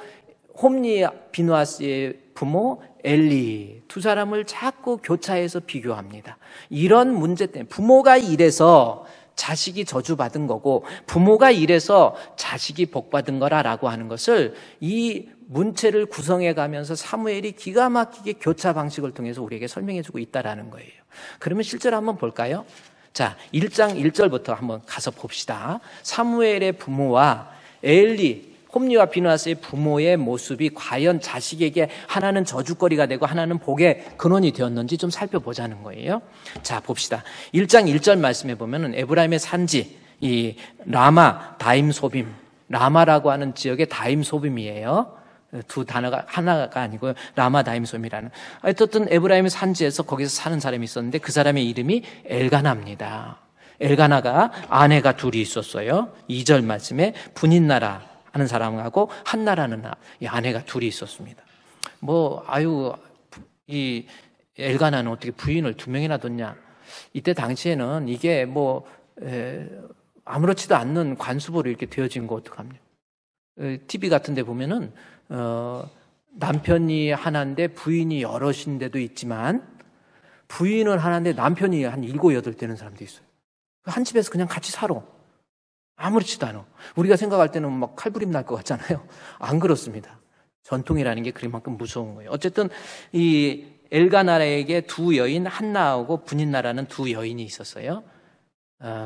홈리 비누아스의 부모 엘리 두 사람을 자꾸 교차해서 비교합니다. 이런 문제 때문에 부모가 이래서 자식이 저주받은 거고 부모가 이래서 자식이 복받은 거라라고 하는 것을 이 문체를 구성해 가면서 사무엘이 기가 막히게 교차 방식을 통해서 우리에게 설명해 주고 있다라는 거예요. 그러면 실제로 한번 볼까요? 자, 1장 1절부터 한번 가서 봅시다. 사무엘의 부모와 엘리, 홈리와 비누아스의 부모의 모습이 과연 자식에게 하나는 저주거리가 되고 하나는 복의 근원이 되었는지 좀 살펴보자는 거예요. 자, 봅시다. 1장 1절 말씀해 보면은 에브라임의 산지, 이 라마 다임소빔, 라마라고 하는 지역의 다임소빔이에요. 두 단어가 하나가 아니고요. 라마 다임소빔이라는. 어쨌든 에브라임의 산지에서 거기서 사는 사람이 있었는데 그 사람의 이름이 엘가나입니다. 엘가나가 아내가 둘이 있었어요. 2절 말씀에 분인나라 하는 사람하고 한나라는 이 아내가 둘이 있었습니다. 이 엘가나는 어떻게 부인을 2명이나 뒀냐? 이때 당시에는 이게 아무렇지도 않는 관수보로 이렇게 되어진 거 어떡합니까? TV 같은 데 보면은, 남편이 하나인데 부인이 여럿인 데도 있지만, 부인은 하나인데 남편이 한 7, 8 되는 사람도 있어요. 한 집에서 그냥 같이 살아. 아무렇지도 않아. 우리가 생각할 때는 막 칼부림 날 것 같잖아요. 안 그렇습니다. 전통이라는 게 그만큼 무서운 거예요. 어쨌든 이 엘가나에게 두 여인 한나하고 분인나라는 두 여인이 있었어요.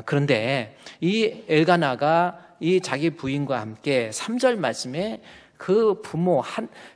그런데 이 엘가나가 이 자기 부인과 함께 3절 말씀에 그 부모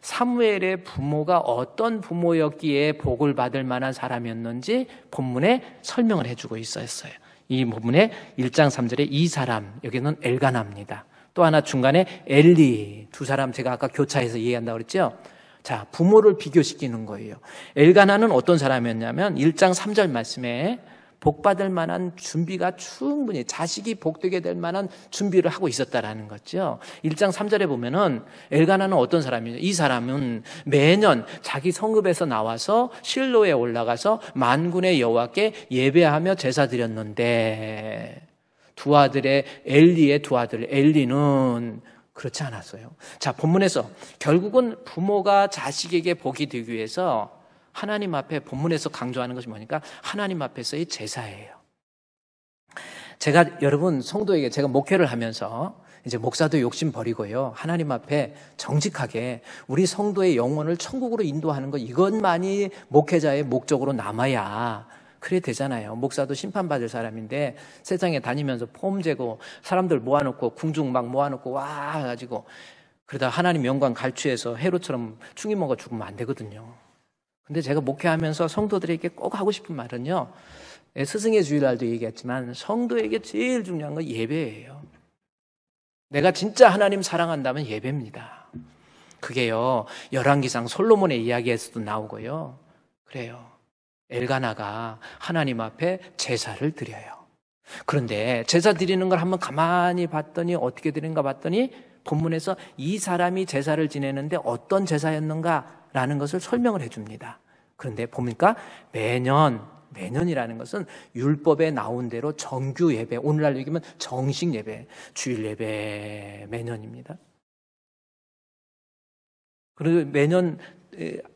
사무엘의 부모가 어떤 부모였기에 복을 받을 만한 사람이었는지 본문에 설명을 해주고 있었어요. 이 부분에 1장 3절에 이 사람, 여기는 엘가나입니다. 또 하나 중간에 엘리, 두 사람 제가 아까 교차해서 이해한다고 그랬죠? 자, 부모를 비교시키는 거예요. 엘가나는 어떤 사람이었냐면 1장 3절 말씀에 복받을 만한 준비가 충분히 자식이 복되게 될 만한 준비를 하고 있었다라는 거죠. 1장 3절에 보면은 엘가나는 어떤 사람이죠? 이 사람은 매년 자기 성읍에서 나와서 실로에 올라가서 만군의 여호와께 예배하며 제사 드렸는데 두 아들의 엘리의 두 아들 엘리는 그렇지 않았어요. 자, 본문에서 결국은 부모가 자식에게 복이 되기 위해서 하나님 앞에 본문에서 강조하는 것이 뭐니까 하나님 앞에서의 제사예요. 제가 여러분 성도에게 제가 목회를 하면서 이제 목사도 욕심 버리고요. 하나님 앞에 정직하게 우리 성도의 영혼을 천국으로 인도하는 것 이것만이 목회자의 목적으로 남아야 그래 되잖아요. 목사도 심판받을 사람인데 세상에 다니면서 폼 재고 사람들 모아놓고 궁중 막 모아놓고 와 가지고 그러다 하나님 영광 갈취해서 헤롯처럼 충이 먹어 죽으면 안 되거든요. 근데 제가 목회하면서 성도들에게 꼭 하고 싶은 말은요. 스승의 주일날도 얘기했지만 성도에게 제일 중요한 건 예배예요. 내가 진짜 하나님 사랑한다면 예배입니다. 그게요. 열왕기상 솔로몬의 이야기에서도 나오고요. 그래요. 엘가나가 하나님 앞에 제사를 드려요. 그런데 제사 드리는 걸 한번 가만히 봤더니 어떻게 드리는가 봤더니 본문에서 이 사람이 제사를 지내는데 어떤 제사였는가라는 것을 설명을 해줍니다. 그런데 보니까 매년이라는 것은 율법에 나온 대로 정규 예배, 오늘날 얘기하면 정식 예배, 주일 예배 매년입니다. 그리고 매년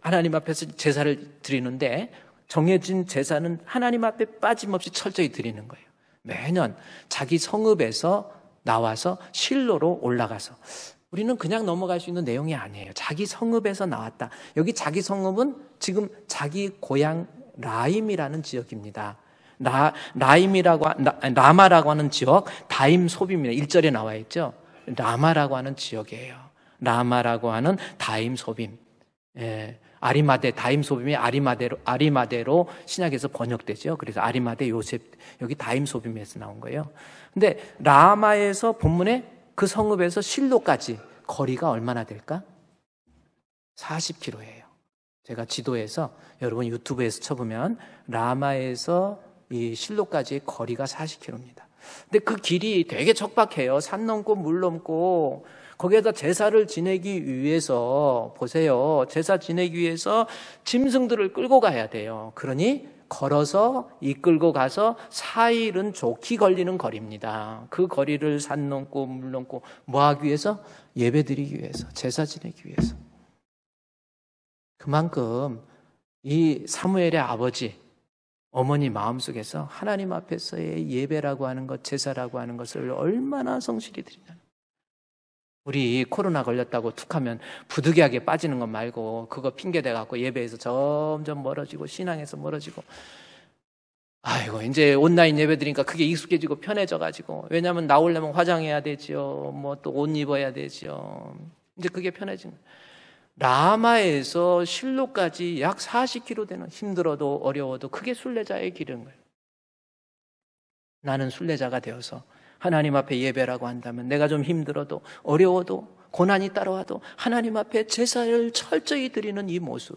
하나님 앞에서 제사를 드리는데 정해진 제사는 하나님 앞에 빠짐없이 철저히 드리는 거예요. 매년 자기 성읍에서 나와서 실로로 올라가서 우리는 그냥 넘어갈 수 있는 내용이 아니에요. 자기 성읍에서 나왔다. 여기 자기 성읍은 지금 자기 고향 라임이라는 지역입니다. 라마라고 하는 지역 다임 소비입니다. 1절에 나와 있죠. 라마라고 하는 지역이에요. 라마라고 하는 다임 소빔. 아리마대 다임 소빔이 아리마대로 신약에서 번역되죠. 그래서 아리마대 요셉 여기 다임 소빔에서 나온 거예요. 근데 라마에서 본문에 그 성읍에서 실로까지 거리가 얼마나 될까? 40km예요. 제가 지도에서 여러분 유튜브에서 쳐보면 라마에서 이 실로까지의 거리가 40km입니다. 근데 그 길이 되게 척박해요. 산 넘고 물 넘고 거기에다 제사를 지내기 위해서 보세요. 제사 지내기 위해서 짐승들을 끌고 가야 돼요. 그러니 걸어서 이끌고 가서 4일은 좋게 걸리는 거리입니다. 그 거리를 산 넘고 물 넘고 뭐 하기 위해서? 예배 드리기 위해서, 제사 지내기 위해서. 그만큼 이 사무엘의 아버지, 어머니 마음속에서 하나님 앞에서의 예배라고 하는 것, 제사라고 하는 것을 얼마나 성실히 드리냐. 우리 코로나 걸렸다고 툭하면 부득이하게 빠지는 것 말고 그거 핑계대갖고 예배에서 점점 멀어지고 신앙에서 멀어지고 아이고 이제 온라인 예배 드리니까 그게 익숙해지고 편해져가지고 왜냐하면 나오려면 화장해야 되지요. 뭐 또 옷 입어야 되지요. 이제 그게 편해진 거예요. 라마에서 실로까지 약 40km 되는 힘들어도 어려워도 그게 순례자의 길인 거예요. 나는 순례자가 되어서 하나님 앞에 예배라고 한다면 내가 좀 힘들어도 어려워도 고난이 따라와도 하나님 앞에 제사를 철저히 드리는 이 모습.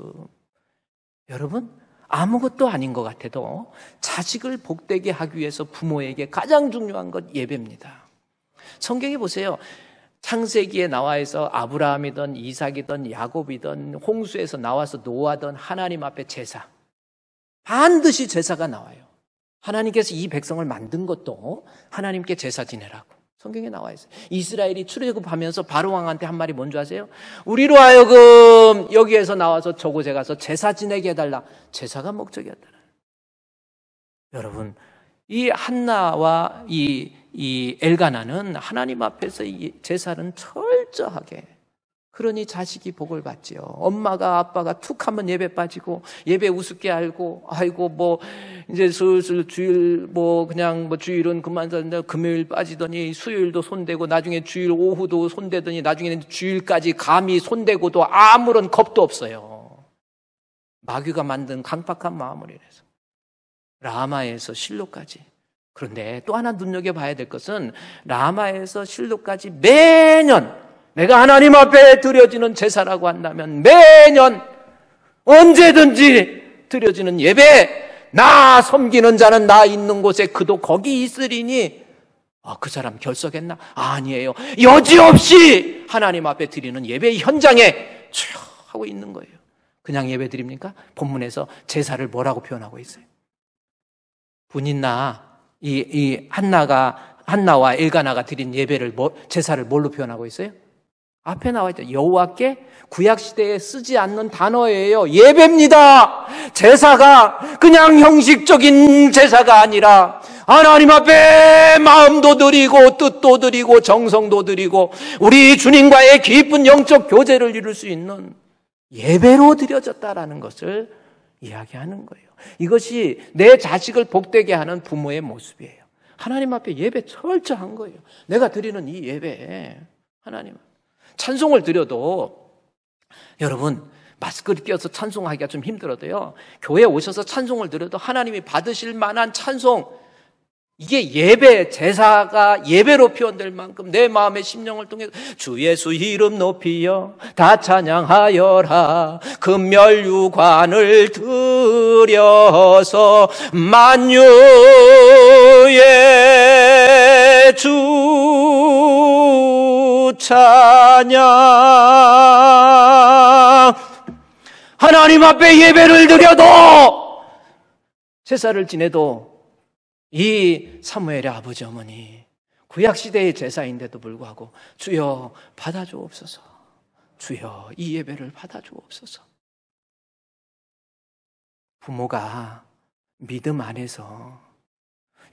여러분 아무것도 아닌 것 같아도 자식을 복되게 하기 위해서 부모에게 가장 중요한 것 예배입니다. 성경에 보세요. 창세기에 나와 있어 아브라함이든 이삭이든 야곱이든 홍수에서 나와서 노아든 하나님 앞에 제사. 반드시 제사가 나와요. 하나님께서 이 백성을 만든 것도 하나님께 제사 지내라고 성경에 나와 있어요. 이스라엘이 출애굽하면서 바로왕한테 한 말이 뭔지 아세요? 우리로 하여금 여기에서 나와서 저곳에 가서 제사 지내게 해달라. 제사가 목적이었다. 여러분 이 한나와 이 엘가나는 하나님 앞에서 이 제사는 철저하게 그러니 자식이 복을 받지요. 엄마가 아빠가 툭 하면 예배 빠지고 예배 우습게 알고 아이고 뭐 이제 슬슬 주일 뭐 그냥 뭐 주일은 그만 산다 금요일 빠지더니 수요일도 손대고 나중에 주일 오후도 손대더니 나중에는 주일까지 감히 손대고도 아무런 겁도 없어요. 마귀가 만든 강팍한 마음을 인해서 라마에서 실로까지. 그런데 또 하나 눈여겨봐야 될 것은 라마에서 실로까지 매년 내가 하나님 앞에 드려지는 제사라고 한다면 매년 언제든지 드려지는 예배 나 섬기는 자는 나 있는 곳에 그도 거기 있으리니 그 사람 결석했나? 아니에요. 여지없이 하나님 앞에 드리는 예배 현장에 주여 하고 있는 거예요. 그냥 예배 드립니까? 본문에서 제사를 뭐라고 표현하고 있어요? 분인나 이 한나와 엘가나가 드린 예배를 제사를 뭘로 표현하고 있어요? 앞에 나와 있죠. 여호와께 구약시대에 쓰지 않는 단어예요. 예배입니다. 제사가 그냥 형식적인 제사가 아니라 하나님 앞에 마음도 드리고 뜻도 드리고 정성도 드리고 우리 주님과의 깊은 영적 교제를 이룰 수 있는 예배로 드려졌다라는 것을 이야기하는 거예요. 이것이 내 자식을 복되게 하는 부모의 모습이에요. 하나님 앞에 예배 철저한 거예요. 내가 드리는 이 예배 하나님 찬송을 드려도 여러분 마스크를 껴서 찬송하기가 좀 힘들어도요. 교회에 오셔서 찬송을 드려도 하나님이 받으실 만한 찬송 이게 예배, 제사가 예배로 표현될 만큼 내 마음의 심령을 통해서 주 예수 이름 높이여 다 찬양하여라 금멸유관을 드려서 만유의 주 찬양 하나님 앞에 예배를 드려도 제사를 지내도 이 사무엘의 아버지 어머니 구약시대의 제사인데도 불구하고 주여 받아주옵소서 주여 이 예배를 받아주옵소서 부모가 믿음 안에서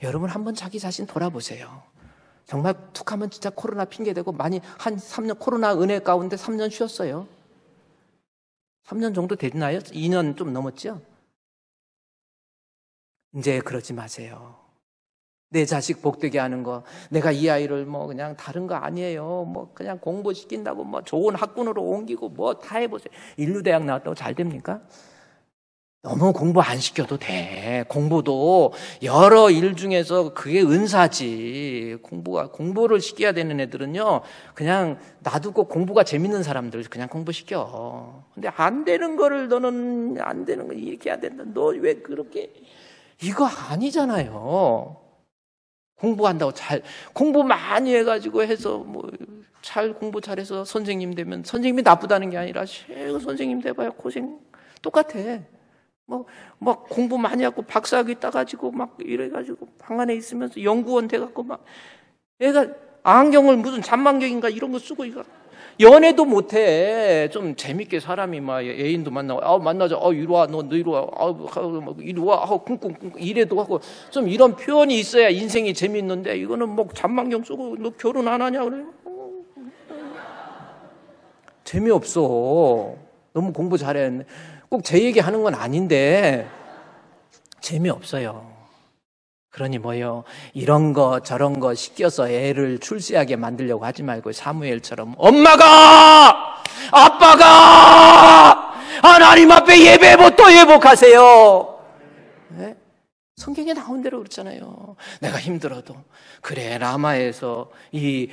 여러분 한번 자기 자신 돌아보세요. 정말 툭하면 진짜 코로나 핑계대고 많이 한 3년 코로나 은혜 가운데 3년 쉬었어요. 3년 정도 됐나요? 2년 좀 넘었죠? 이제 그러지 마세요. 내 자식 복되게 하는 거, 내가 이 아이를 그냥 다른 거 아니에요. 그냥 공부시킨다고 좋은 학군으로 옮기고 다 해보세요. 인류대학 나왔다고 잘 됩니까? 너무 공부 안 시켜도 돼. 공부도 여러 일 중에서 그게 은사지. 공부를 시켜야 되는 애들은요, 그냥 놔두고 공부가 재밌는 사람들 그냥 공부시켜. 근데 안 되는 거를 너는 안 되는 거 이렇게 해야 된다. 너 왜 그렇게. 이거 아니잖아요. 공부한다고 공부 많이 해가지고 해서 공부 잘해서 선생님 되면 선생님이 나쁘다는 게 아니라 선생님 돼봐야 고생 똑같아. 공부 많이 하고 박사학위 따가지고 이래가지고 방 안에 있으면서 연구원 돼갖고 얘가 안경을 무슨 잔망경인가 이런 거 쓰고 이거 연애도 못해. 좀 재밌게 사람이 애인도 만나고 만나자 이리 와 너 이리 와 이리 와 쿵쿵쿵 이래도 하고 좀 이런 표현이 있어야 인생이 재밌는데 이거는 잔망경 쓰고 너 결혼 안 하냐 그래. 재미없어. 너무 공부 잘했네. 꼭 제 얘기하는 건 아닌데 재미없어요. 그러니 이런 거 저런 거 시켜서 애를 출세하게 만들려고 하지 말고 사무엘처럼 엄마가 아빠가 하나님 앞에 예배부터 예복하세요. 네? 성경에 나온 대로 그렇잖아요. 내가 힘들어도 그래 라마에서 이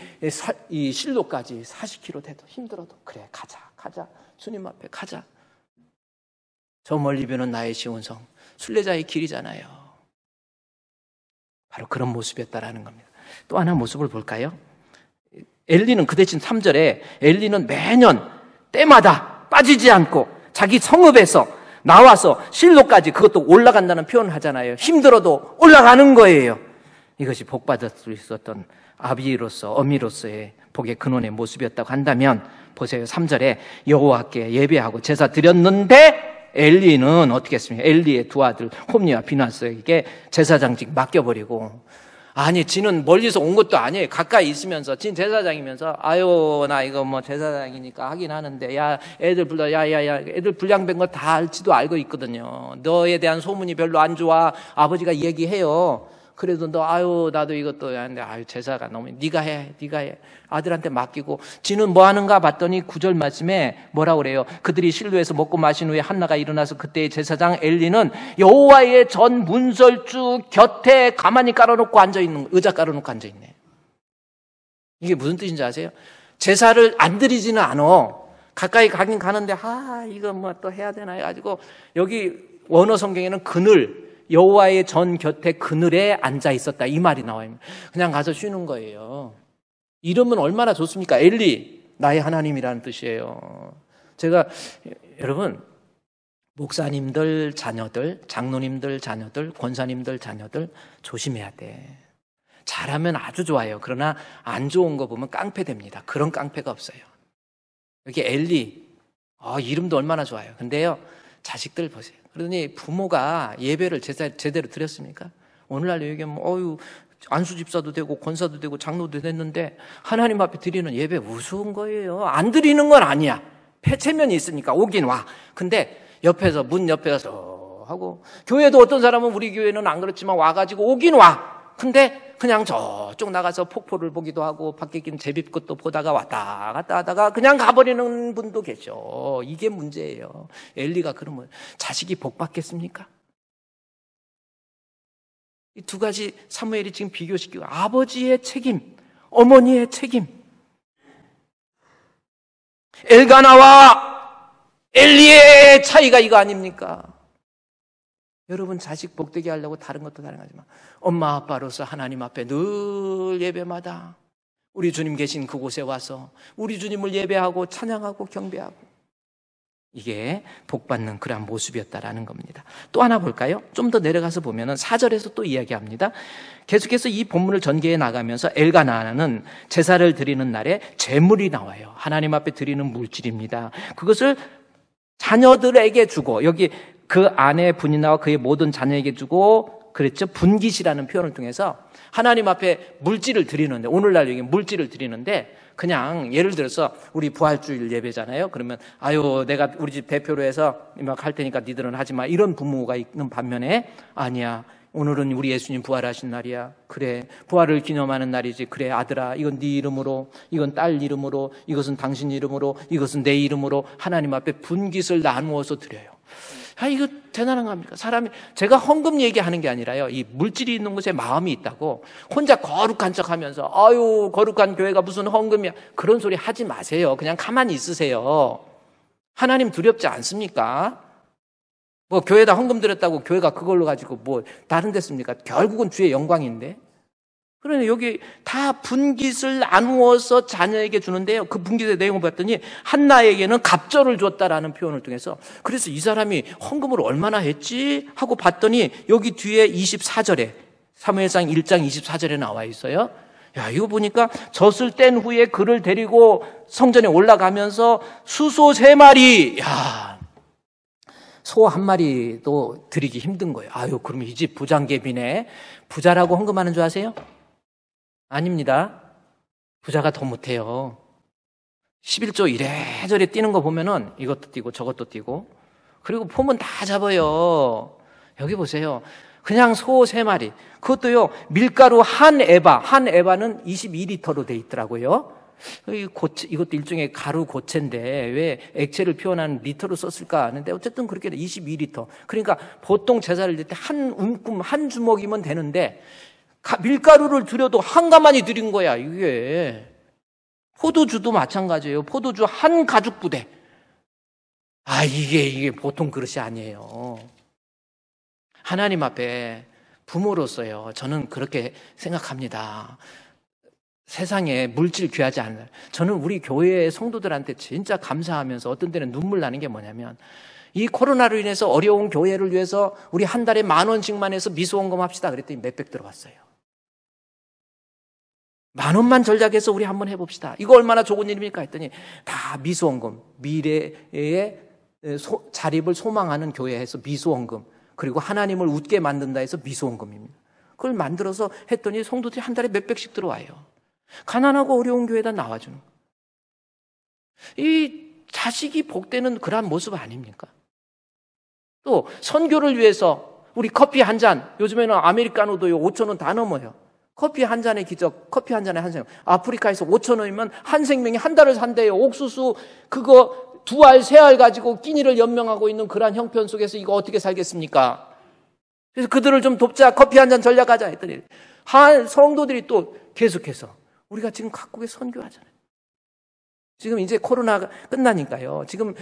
실로까지 40km 돼도 힘들어도 그래 가자 주님 앞에 가자. 저 멀리 벼는 나의 시온성 순례자의 길이잖아요. 바로 그런 모습이었다라는 겁니다. 또 하나 모습을 볼까요? 엘리는 그 대신 3절에 엘리는 매년 때마다 빠지지 않고 자기 성읍에서 나와서 실로까지 그것도 올라간다는 표현을 하잖아요. 힘들어도 올라가는 거예요. 이것이 복받을 수 있었던 아비로서 어미로서의 복의 근원의 모습이었다고 한다면 보세요. 3절에 여호와께 예배하고 제사 드렸는데 엘리는 어떻게 했습니까? 엘리의 두 아들 홈니와 비나스에게 제사장직 맡겨버리고 아니 지는 멀리서 온 것도 아니에요. 가까이 있으면서 진 제사장이면서 아유 나 이거 제사장이니까 하긴 하는데 야 애들 불러 야야야 애들 불량된 거 다 알지도 알고 있거든요. 너에 대한 소문이 별로 안 좋아. 아버지가 얘기해요. 그래도 너 아유 나도 이것도 하는데 아유 제사가 너무 네가 해 아들한테 맡기고 지는 뭐 하는가 봤더니 9절 말씀에 뭐라고 그래요? 그들이 실로에서 먹고 마신 후에 한나가 일어나서 그때의 제사장 엘리는 여호와의 전 문설주 곁에 가만히 깔아놓고 앉아있는 의자 깔아놓고 앉아있네. 이게 무슨 뜻인지 아세요? 제사를 안 드리지는 않아. 가까이 가긴 가는데 이거 또 해야 되나 해가지고 여기 원어 성경에는 그늘 여호와의 전 곁에 그늘에 앉아 있었다. 이 말이 나와요. 그냥 가서 쉬는 거예요. 이름은 얼마나 좋습니까? 엘리, 나의 하나님이라는 뜻이에요. 제가 여러분 목사님들 자녀들, 장로님들 자녀들, 권사님들 자녀들 조심해야 돼. 잘하면 아주 좋아요. 그러나 안 좋은 거 보면 깡패됩니다. 그런 깡패가 없어요. 여기 엘리, 이름도 얼마나 좋아요. 근데요, 자식들 보세요. 그러니 부모가 예배를 제대로 드렸습니까? 오늘날 얘기하면 안수 집사도 되고 권사도 되고 장로도 됐는데 하나님 앞에 드리는 예배 우스운 거예요. 안 드리는 건 아니야. 폐체면이 있으니까 오긴 와. 근데 옆에서 문 옆에서 하고, 교회도 어떤 사람은 우리 교회는 안 그렇지만 와가지고 오긴 와. 근데 그냥 저쪽 나가서 폭포를 보기도 하고 밖에 있는 제비꽃도 보다가 왔다 갔다 하다가 그냥 가버리는 분도 계셔. 이게 문제예요. 엘리가 그러면 자식이 복 받겠습니까? 이 두 가지 사무엘이 지금 비교시키고, 아버지의 책임, 어머니의 책임. 엘가나와 엘리의 차이가 이거 아닙니까? 여러분 자식 복되게 하려고 다른 것도 다른하지만 엄마 아빠로서 하나님 앞에 늘 예배마다 우리 주님 계신 그곳에 와서 우리 주님을 예배하고 찬양하고 경배하고, 이게 복받는 그러한 모습이었다라는 겁니다. 또 하나 볼까요? 좀 더 내려가서 보면은 4절에서 또 이야기합니다. 계속해서 이 본문을 전개해 나가면서 엘가나는 제사를 드리는 날에 제물이 나와요. 하나님 앞에 드리는 물질입니다. 그것을 자녀들에게 주고, 여기 그 아내 분이나와 그의 모든 자녀에게 주고 그랬죠. 분깃이라는 표현을 통해서 하나님 앞에 물질을 드리는데, 오늘날 여기 물질을 드리는데, 그냥 예를 들어서 우리 부활주일 예배잖아요. 그러면 내가 우리 집 대표로 해서 막 할 테니까 니들은 하지 마, 이런 부모가 있는 반면에, 아니야, 오늘은 우리 예수님 부활하신 날이야. 그래, 부활을 기념하는 날이지. 그래, 아들아, 이건 네 이름으로, 이건 딸 이름으로, 이것은 당신 이름으로, 이것은 내 이름으로 하나님 앞에 분깃을 나누어서 드려요. 이거 대단한 겁니까? 사람이, 제가 헌금 얘기하는 게 아니라요, 이 물질이 있는 곳에 마음이 있다고 혼자 거룩한 척 하면서 거룩한 교회가 무슨 헌금이야, 그런 소리 하지 마세요. 그냥 가만히 있으세요. 하나님 두렵지 않습니까? 교회에다 헌금 드렸다고 교회가 그걸로 가지고 다른 데 씁니까? 결국은 주의 영광인데. 그러니 여기 다 분깃을 나누어서 자녀에게 주는데요, 그 분깃의 내용을 봤더니 한나에게는 갑절을 줬다라는 표현을 통해서, 그래서 이 사람이 헌금을 얼마나 했지 하고 봤더니 여기 뒤에 24절에, 사무엘상 1장 24절에 나와 있어요. 이거 보니까 젖을 뗀 후에 그를 데리고 성전에 올라가면서 수소 3마리, 소 1마리도 드리기 힘든 거예요. 그럼 이 집 부장개비네. 부자라고 헌금하는 줄 아세요? 아닙니다. 부자가 더 못해요. 11조 이래저래 뛰는 거 보면은 이것도 뛰고 저것도 뛰고, 그리고 폼은 다 잡아요. 여기 보세요. 그냥 소 3마리. 그것도요, 밀가루 한 에바는 22리터로 돼 있더라고요. 이것도 일종의 가루 고체인데 왜 액체를 표현하는 리터로 썼을까 하는데, 어쨌든 그렇게 22리터. 그러니까 보통 제사를 드릴 때 한 움큼, 한 주먹이면 되는데, 밀가루를 드려도 한 가마니 드린 거야, 이게. 포도주도 마찬가지예요. 포도주 한 가죽 부대. 이게 보통 그릇이 아니에요. 하나님 앞에 부모로서요, 저는 그렇게 생각합니다. 세상에 물질 귀하지 않아요. 저는 우리 교회의 성도들한테 진짜 감사하면서 어떤 때는 눈물 나는 게 뭐냐면, 이 코로나로 인해서 어려운 교회를 위해서 우리 한 달에 10,000원씩만 해서 미수원금 합시다 그랬더니 몇백 들어갔어요. 10,000원만 절약해서 우리 한번 해봅시다. 이거 얼마나 좋은 일입니까 했더니 다 미수원금, 미래의 자립을 소망하는 교회에서 미수원금, 그리고 하나님을 웃게 만든다 해서 미수원금입니다. 그걸 만들어서 했더니 성도들이 한 달에 몇백씩 들어와요. 가난하고 어려운 교회에다 나와주는 거예요. 이 자식이 복되는 그러한 모습 아닙니까? 또 선교를 위해서 우리 커피 한 잔, 요즘에는 아메리카노도요 5,000원 다 넘어요. 커피 한 잔의 기적, 커피 한 잔에 한 생명. 아프리카에서 5,000원이면 한 생명이 한 달을 산대요. 옥수수 그거 2알, 3알 가지고 끼니를 연명하고 있는 그러한 형편 속에서 이거 어떻게 살겠습니까? 그래서 그들을 좀 돕자, 커피 한 잔 전략하자 했더니 성도들이 또 계속해서, 우리가 지금 각국에 선교하잖아요. 지금 이제 코로나가 끝나니까요, 지금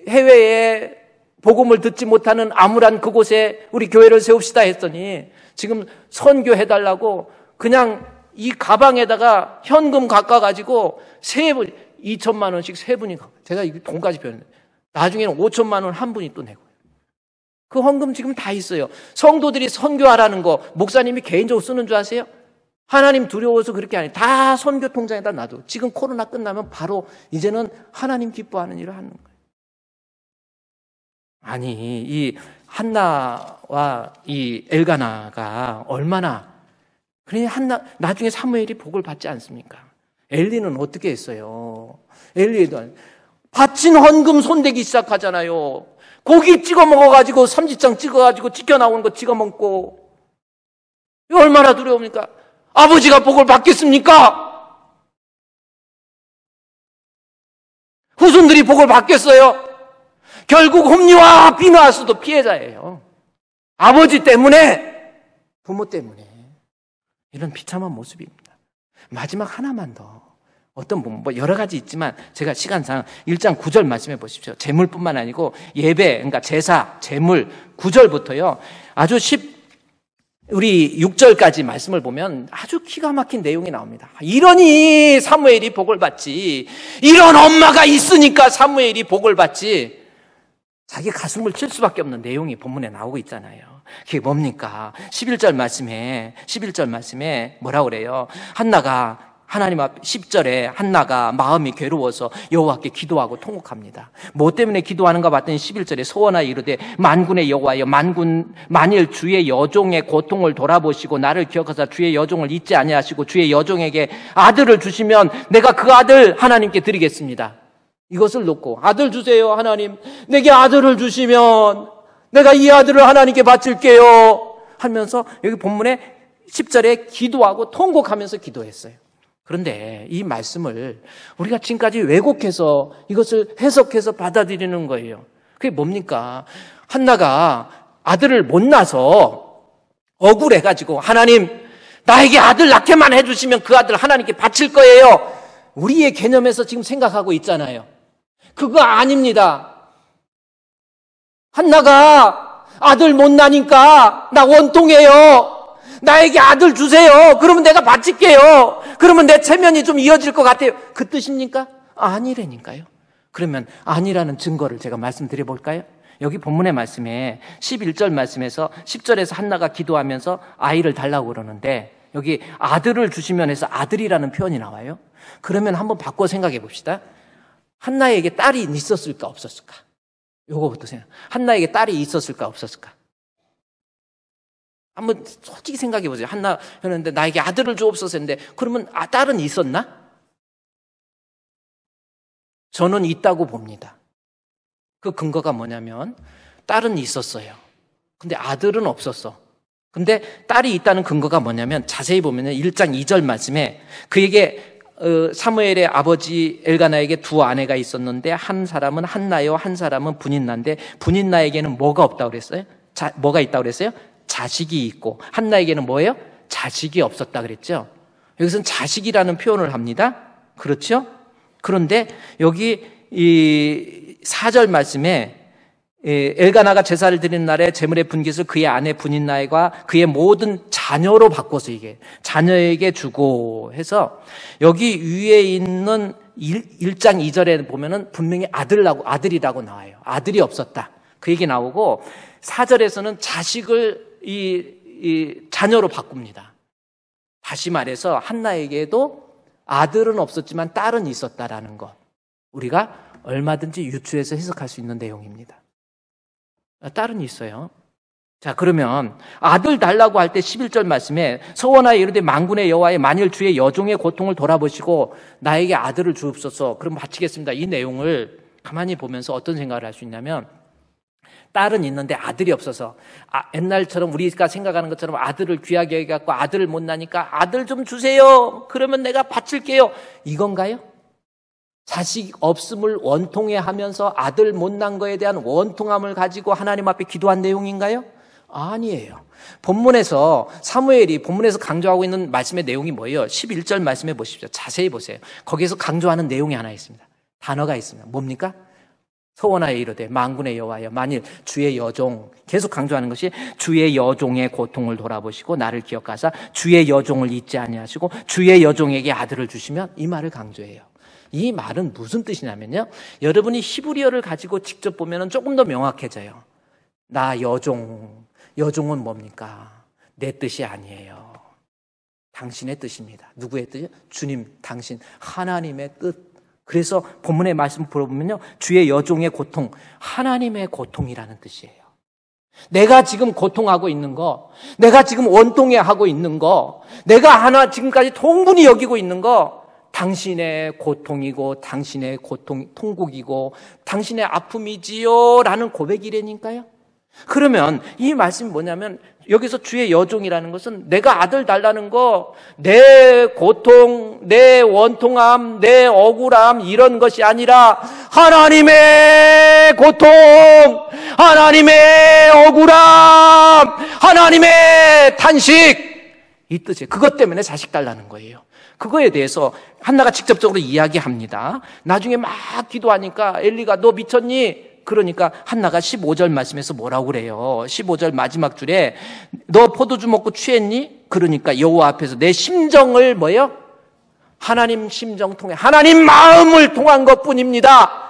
해외에 복음을 듣지 못하는 암울한 그곳에 우리 교회를 세웁시다 했더니 지금 선교해달라고 그냥 이 가방에다가 현금 깎아가지고 2천만 원씩 세 분이 갖고, 제가 이 돈까지 배웠는데 나중에는 5천만 원 한 분이 또 내고, 그 헌금 지금 다 있어요. 성도들이 선교하라는 거 목사님이 개인적으로 쓰는 줄 아세요? 하나님 두려워서 그렇게 안 해요. 다 선교 통장에다 놔둬. 지금 코로나 끝나면 바로 이제는 하나님 기뻐하는 일을 하는 거예요. 아니, 이 한나와 이 엘가나가 얼마나, 그러니 나중에 사무엘이 복을 받지 않습니까? 엘리는 어떻게 했어요? 엘리도 바친 헌금 손대기 시작하잖아요. 고기 찍어 먹어가지고 삼지창 찍어가지고 찢겨 나오는 거 찍어 먹고, 이거 얼마나 두려웁니까? 아버지가 복을 받겠습니까? 후손들이 복을 받겠어요? 결국 홈리와 비느하스도 피해자예요. 아버지 때문에, 부모 때문에. 이런 비참한 모습입니다. 마지막 하나만 더. 어떤 부분, 여러 가지 있지만 제가 시간상 1장 9절 말씀해 보십시오. 재물뿐만 아니고 예배, 그러니까 제사, 재물 9절부터요. 아주 우리 6절까지 말씀을 보면 아주 기가 막힌 내용이 나옵니다. 이러니 사무엘이 복을 받지. 이런 엄마가 있으니까 사무엘이 복을 받지. 자기 가슴을 칠 수밖에 없는 내용이 본문에 나오고 있잖아요. 그게 뭡니까? 11절 말씀에 뭐라고 그래요? 한나가 하나님 앞 10절에 한나가 마음이 괴로워서 여호와께 기도하고 통곡합니다. 뭐 때문에 기도하는가 봤더니 11절에 소원하여 이르되 만군의 여호와여 만일 주의 여종의 고통을 돌아보시고 나를 기억하사 주의 여종을 잊지 아니하시고 주의 여종에게 아들을 주시면 내가 그 아들 하나님께 드리겠습니다. 이것을 놓고 아들 주세요 하나님, 내게 아들을 주시면 내가 이 아들을 하나님께 바칠게요 하면서 여기 본문에 10절에 기도하고 통곡하면서 기도했어요. 그런데 이 말씀을 우리가 지금까지 왜곡해서 이것을 해석해서 받아들이는 거예요. 그게 뭡니까? 한나가 아들을 못 낳아서 억울해가지고 하나님 나에게 아들 낳게만 해주시면 그 아들 하나님께 바칠 거예요. 우리의 개념에서 지금 생각하고 있잖아요. 그거 아닙니다. 한나가 아들 못 낳으니까 나 원통해요. 나에게 아들 주세요. 그러면 내가 바칠게요. 그러면 내 체면이 좀 이어질 것 같아요. 그 뜻입니까? 아니라니까요. 그러면 아니라는 증거를 제가 말씀드려 볼까요? 여기 본문의 말씀에 11절 말씀에서 10절에서 한나가 기도하면서 아이를 달라고 그러는데 여기 아들을 주시면 해서 아들이라는 표현이 나와요. 그러면 한번 바꿔 생각해 봅시다. 한나에게 딸이 있었을까 없었을까? 요거부터 생각. 한나에게 딸이 있었을까 없었을까? 한번 솔직히 생각해 보세요. 한나 했는데 나에게 아들을 주옵소서 했는데 그러면 딸은 있었나? 저는 있다고 봅니다. 그 근거가 뭐냐면 딸은 있었어요. 근데 아들은 없었어. 근데 딸이 있다는 근거가 뭐냐면 자세히 보면 1장 2절 말씀에 그에게 사무엘의 아버지 엘가나에게 두 아내가 있었는데 한 사람은 한나요, 한 사람은 분인나인데 분인나에게는 뭐가 없다고 그랬어요? 뭐가 있다고 그랬어요? 자식이 있고 한나에게는 뭐예요? 자식이 없었다 그랬죠. 여기서는 자식이라는 표현을 합니다. 그렇죠? 그런데 여기 이 4절 말씀에 엘가나가 제사를 드리는 날에 제물의 분깃을 그의 아내 분인나에게 그의 모든 자녀로 바꿔서 이게 자녀에게 주고 해서 여기 위에 있는 1장 2절에 보면은 분명히 아들이라고 나와요. 아들이 없었다. 그 얘기 나오고 4절에서는 자식을 이 자녀로 바꿉니다. 다시 말해서 한나에게도 아들은 없었지만 딸은 있었다라는 것. 우리가 얼마든지 유추해서 해석할 수 있는 내용입니다. 딸은 있어요. 자, 그러면 아들 달라고 할 때 11절 말씀에 소원하여 이르되 만군의 여호와여 만일 주의 여종의 고통을 돌아보시고 나에게 아들을 주옵소서. 그럼 바치겠습니다. 이 내용을 가만히 보면서 어떤 생각을 할 수 있냐면 딸은 있는데 아들이 없어서 옛날처럼 우리가 생각하는 것처럼 아들을 귀하게 여겨갖고 아들을 못 낳으니까 아들 좀 주세요. 그러면 내가 바칠게요. 이건가요? 자식 없음을 원통해하면서 아들 못 낳은 거에 대한 원통함을 가지고 하나님 앞에 기도한 내용인가요? 아니에요. 본문에서 사무엘이 본문에서 강조하고 있는 말씀의 내용이 뭐예요? 11절 말씀해 보십시오. 자세히 보세요. 거기에서 강조하는 내용이 하나 있습니다. 단어가 있습니다. 뭡니까? 서원하여 이르되 만군의 여호와여, 만일 주의 여종, 계속 강조하는 것이 주의 여종의 고통을 돌아보시고 나를 기억하사 주의 여종을 잊지 아니하시고 주의 여종에게 아들을 주시면, 이 말을 강조해요. 이 말은 무슨 뜻이냐면요, 여러분이 히브리어를 가지고 직접 보면 조금 더 명확해져요. 나 여종은 뭡니까? 내 뜻이 아니에요. 당신의 뜻입니다. 누구의 뜻이요? 주님, 당신, 하나님의 뜻. 그래서 본문의 말씀 풀어보면요, 주의 여종의 고통, 하나님의 고통이라는 뜻이에요. 내가 지금 고통하고 있는 거, 내가 지금 원통해하고 있는 거, 내가 지금까지 통분히 여기고 있는 거, 당신의 고통이고 당신의 통곡이고 당신의 아픔이지요 라는 고백이라니까요. 그러면 이 말씀이 뭐냐면, 여기서 주의 여종이라는 것은 내가 아들 달라는 거, 내 고통, 내 원통함, 내 억울함, 이런 것이 아니라 하나님의 고통, 하나님의 억울함, 하나님의 탄식, 이 뜻이에요. 그것 때문에 자식 달라는 거예요. 그거에 대해서 한나가 직접적으로 이야기합니다. 나중에 막 기도하니까 엘리가 너 미쳤니? 그러니까 한나가 15절 말씀에서 뭐라고 그래요? 15절 마지막 줄에 너 포도주 먹고 취했니? 그러니까 여호와 앞에서 내 심정을 뭐예요? 하나님 심정 통해, 하나님 마음을 통한 것뿐입니다.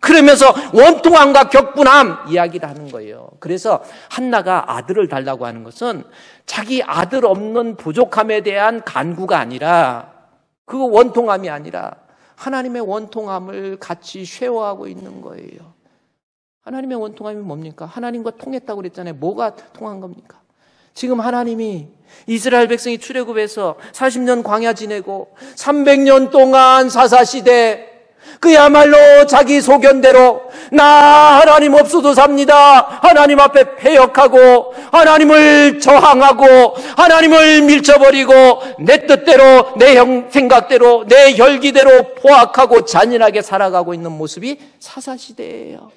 그러면서 원통함과 격분함 이야기를 하는 거예요. 그래서 한나가 아들을 달라고 하는 것은 자기 아들 없는 부족함에 대한 간구가 아니라, 그 원통함이 아니라 하나님의 원통함을 같이 쉐어하고 있는 거예요. 하나님의 원통함이 뭡니까? 하나님과 통했다고 그랬잖아요. 뭐가 통한 겁니까? 지금 하나님이 이스라엘 백성이 출애굽해서 40년 광야 지내고 300년 동안 사사시대, 그야말로 자기 소견대로 나 하나님 없어도 삽니다, 하나님 앞에 패역하고 하나님을 저항하고 하나님을 밀쳐버리고 내 뜻대로, 내 생각대로, 내 혈기대로 포악하고 잔인하게 살아가고 있는 모습이 사사시대예요.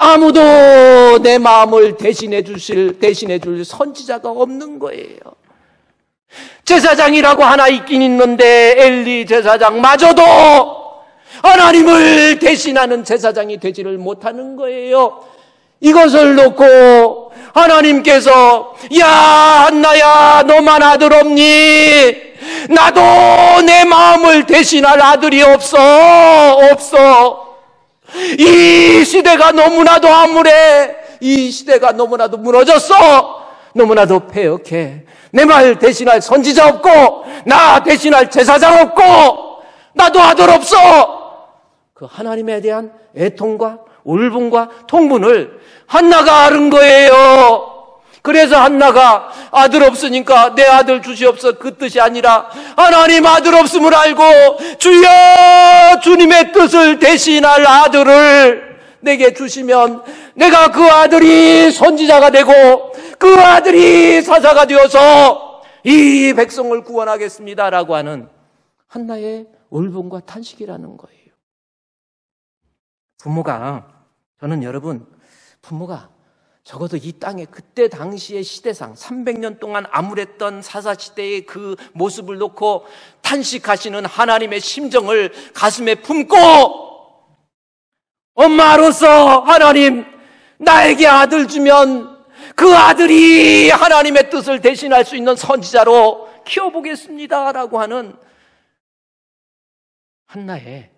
아무도 내 마음을 대신해 줄 선지자가 없는 거예요. 제사장이라고 하나 있긴 있는데 엘리 제사장마저도 하나님을 대신하는 제사장이 되지를 못하는 거예요. 이것을 놓고 하나님께서 야 한나야, 너만 아들 없니? 나도 내 마음을 대신할 아들이 없어. 이 시대가 너무나도 암울해. 이 시대가 너무나도 무너졌어. 너무나도 패역해. 내 말 대신할 선지자 없고, 나 대신할 제사장 없고, 나도 아들 없어. 그 하나님에 대한 애통과 울분과 통분을 한나가 앓은 거예요. 그래서 한나가 아들 없으니까 내 아들 주시옵소서, 그 뜻이 아니라 하나님 아들 없음을 알고 주여, 주님의 뜻을 대신할 아들을 내게 주시면 내가 그 아들이 선지자가 되고 그 아들이 사사가 되어서 이 백성을 구원하겠습니다라고 하는 한나의 울분과 탄식이라는 거예요. 저는 여러분, 부모가 적어도 이 땅에 그때 당시의 시대상 300년 동안 암울했던 사사시대의 그 모습을 놓고 탄식하시는 하나님의 심정을 가슴에 품고, 엄마로서 하나님 나에게 아들 주면 그 아들이 하나님의 뜻을 대신할 수 있는 선지자로 키워보겠습니다라고 하는 한나의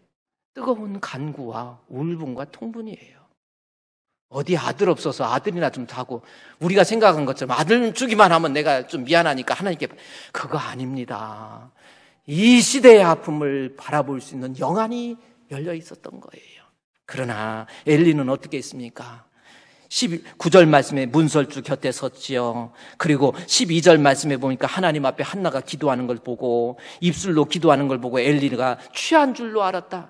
뜨거운 간구와 울분과 통분이에요. 어디 아들 없어서 아들이나 좀 타고, 우리가 생각한 것처럼 아들 주기만 하면 내가 좀 미안하니까 하나님께, 그거 아닙니다. 이 시대의 아픔을 바라볼 수 있는 영안이 열려 있었던 거예요. 그러나 엘리는 어떻게 했습니까? 19절 말씀에 문설주 곁에 섰지요. 그리고 12절 말씀에 보니까 하나님 앞에 한나가 기도하는 걸 보고, 입술로 기도하는 걸 보고 엘리가 취한 줄로 알았다.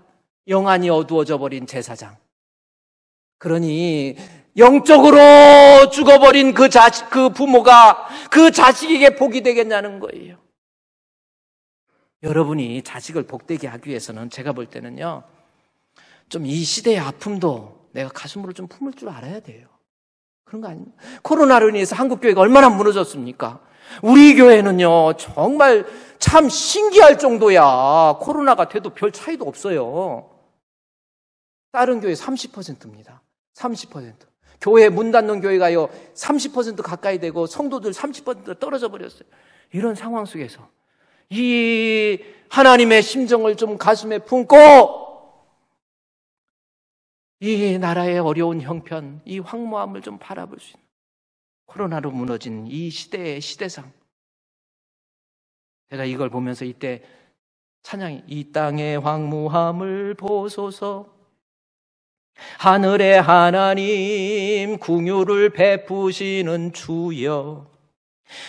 영안이 어두워져 버린 제사장. 그러니 영적으로 죽어버린 그 부모가 그 자식에게 복이 되겠냐는 거예요. 여러분이 자식을 복되게 하기 위해서는 제가 볼 때는요, 좀 이 시대의 아픔도 내가 가슴으로 좀 품을 줄 알아야 돼요. 그런 거 아닙니까? 코로나로 인해서 한국교회가 얼마나 무너졌습니까? 우리 교회는요, 정말 참 신기할 정도야. 코로나가 돼도 별 차이도 없어요. 다른 교회 30%입니다. 30%. 교회 문 닫는 교회가요, 30% 가까이 되고 성도들 30% 떨어져 버렸어요. 이런 상황 속에서 이 하나님의 심정을 좀 가슴에 품고 이 나라의 어려운 형편, 이 황무함을 좀 바라볼 수 있는, 코로나로 무너진 이 시대의 시대상, 제가 이걸 보면서 이때 찬양이, 이 땅의 황무함을 보소서, 하늘의 하나님 긍휼을 베푸시는 주여,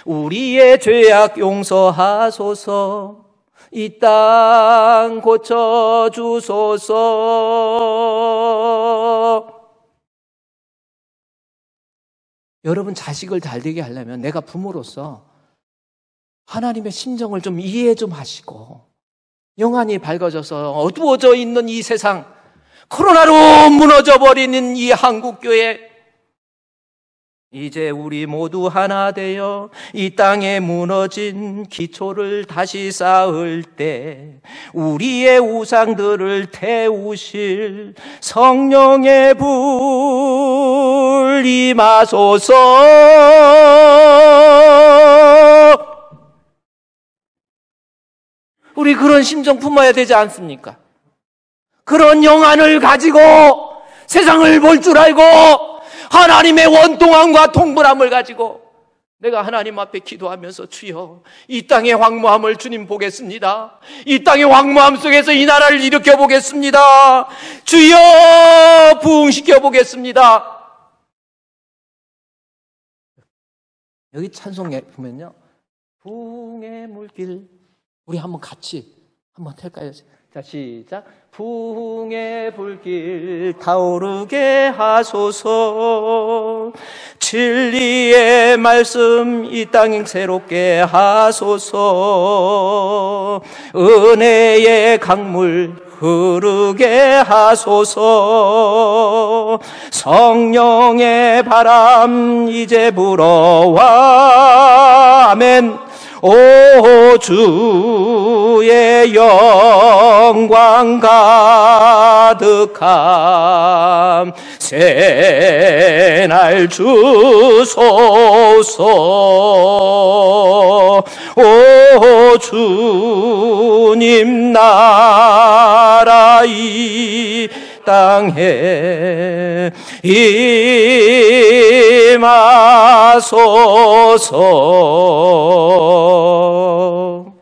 우리의 죄악 용서하소서, 이 땅 고쳐주소서. 여러분 자식을 잘되게 하려면 내가 부모로서 하나님의 심정을 좀 이해 좀 하시고, 영안이 밝아져서 어두워져 있는 이 세상, 코로나로 무너져버리는 이 한국교회, 이제 우리 모두 하나 되어 이 땅에 무너진 기초를 다시 쌓을 때 우리의 우상들을 태우실 성령의 불 임하소서. 우리 그런 심정 품어야 되지 않습니까? 그런 영안을 가지고 세상을 볼 줄 알고 하나님의 원통함과 통분함을 가지고 내가 하나님 앞에 기도하면서, 주여, 이 땅의 황무함을 주님 보겠습니다. 이 땅의 황무함 속에서 이 나라를 일으켜 보겠습니다. 주여, 부흥시켜 보겠습니다. 여기 찬송에 보면요, 부흥의 물길, 우리 한번 같이 한번 할까요? 자, 시작. 부흥의 불길 타오르게 하소서, 진리의 말씀 이 땅 새롭게 하소서, 은혜의 강물 흐르게 하소서, 성령의 바람 이제 불어와. 아멘. 오 주의 영광 가득함 새날 주소서. 오 주님 나라 이 땅에 임하소서.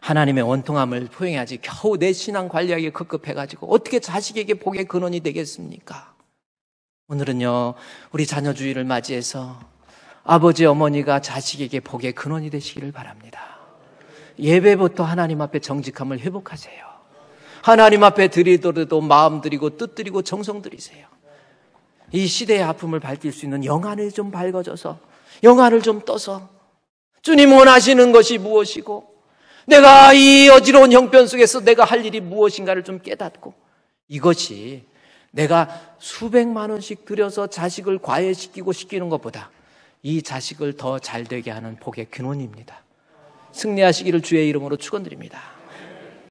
하나님의 원통함을 포용해야지 겨우 내 신앙 관리하기 급급해가지고 어떻게 자식에게 복의 근원이 되겠습니까? 오늘은요, 우리 자녀주의를 맞이해서 아버지 어머니가 자식에게 복의 근원이 되시기를 바랍니다. 예배부터 하나님 앞에 정직함을 회복하세요. 하나님 앞에 드리더라도 마음 드리고 뜻 드리고 정성 드리세요. 이 시대의 아픔을 밝힐 수 있는 영안을 좀 밝아져서, 영안을 좀 떠서 주님 원하시는 것이 무엇이고 내가 이 어지러운 형편 속에서 내가 할 일이 무엇인가를 좀 깨닫고, 이것이 내가 수백만 원씩 들여서 자식을 과외시키고 시키는 것보다 이 자식을 더 잘되게 하는 복의 근원입니다. 승리하시기를 주의 이름으로 축원드립니다.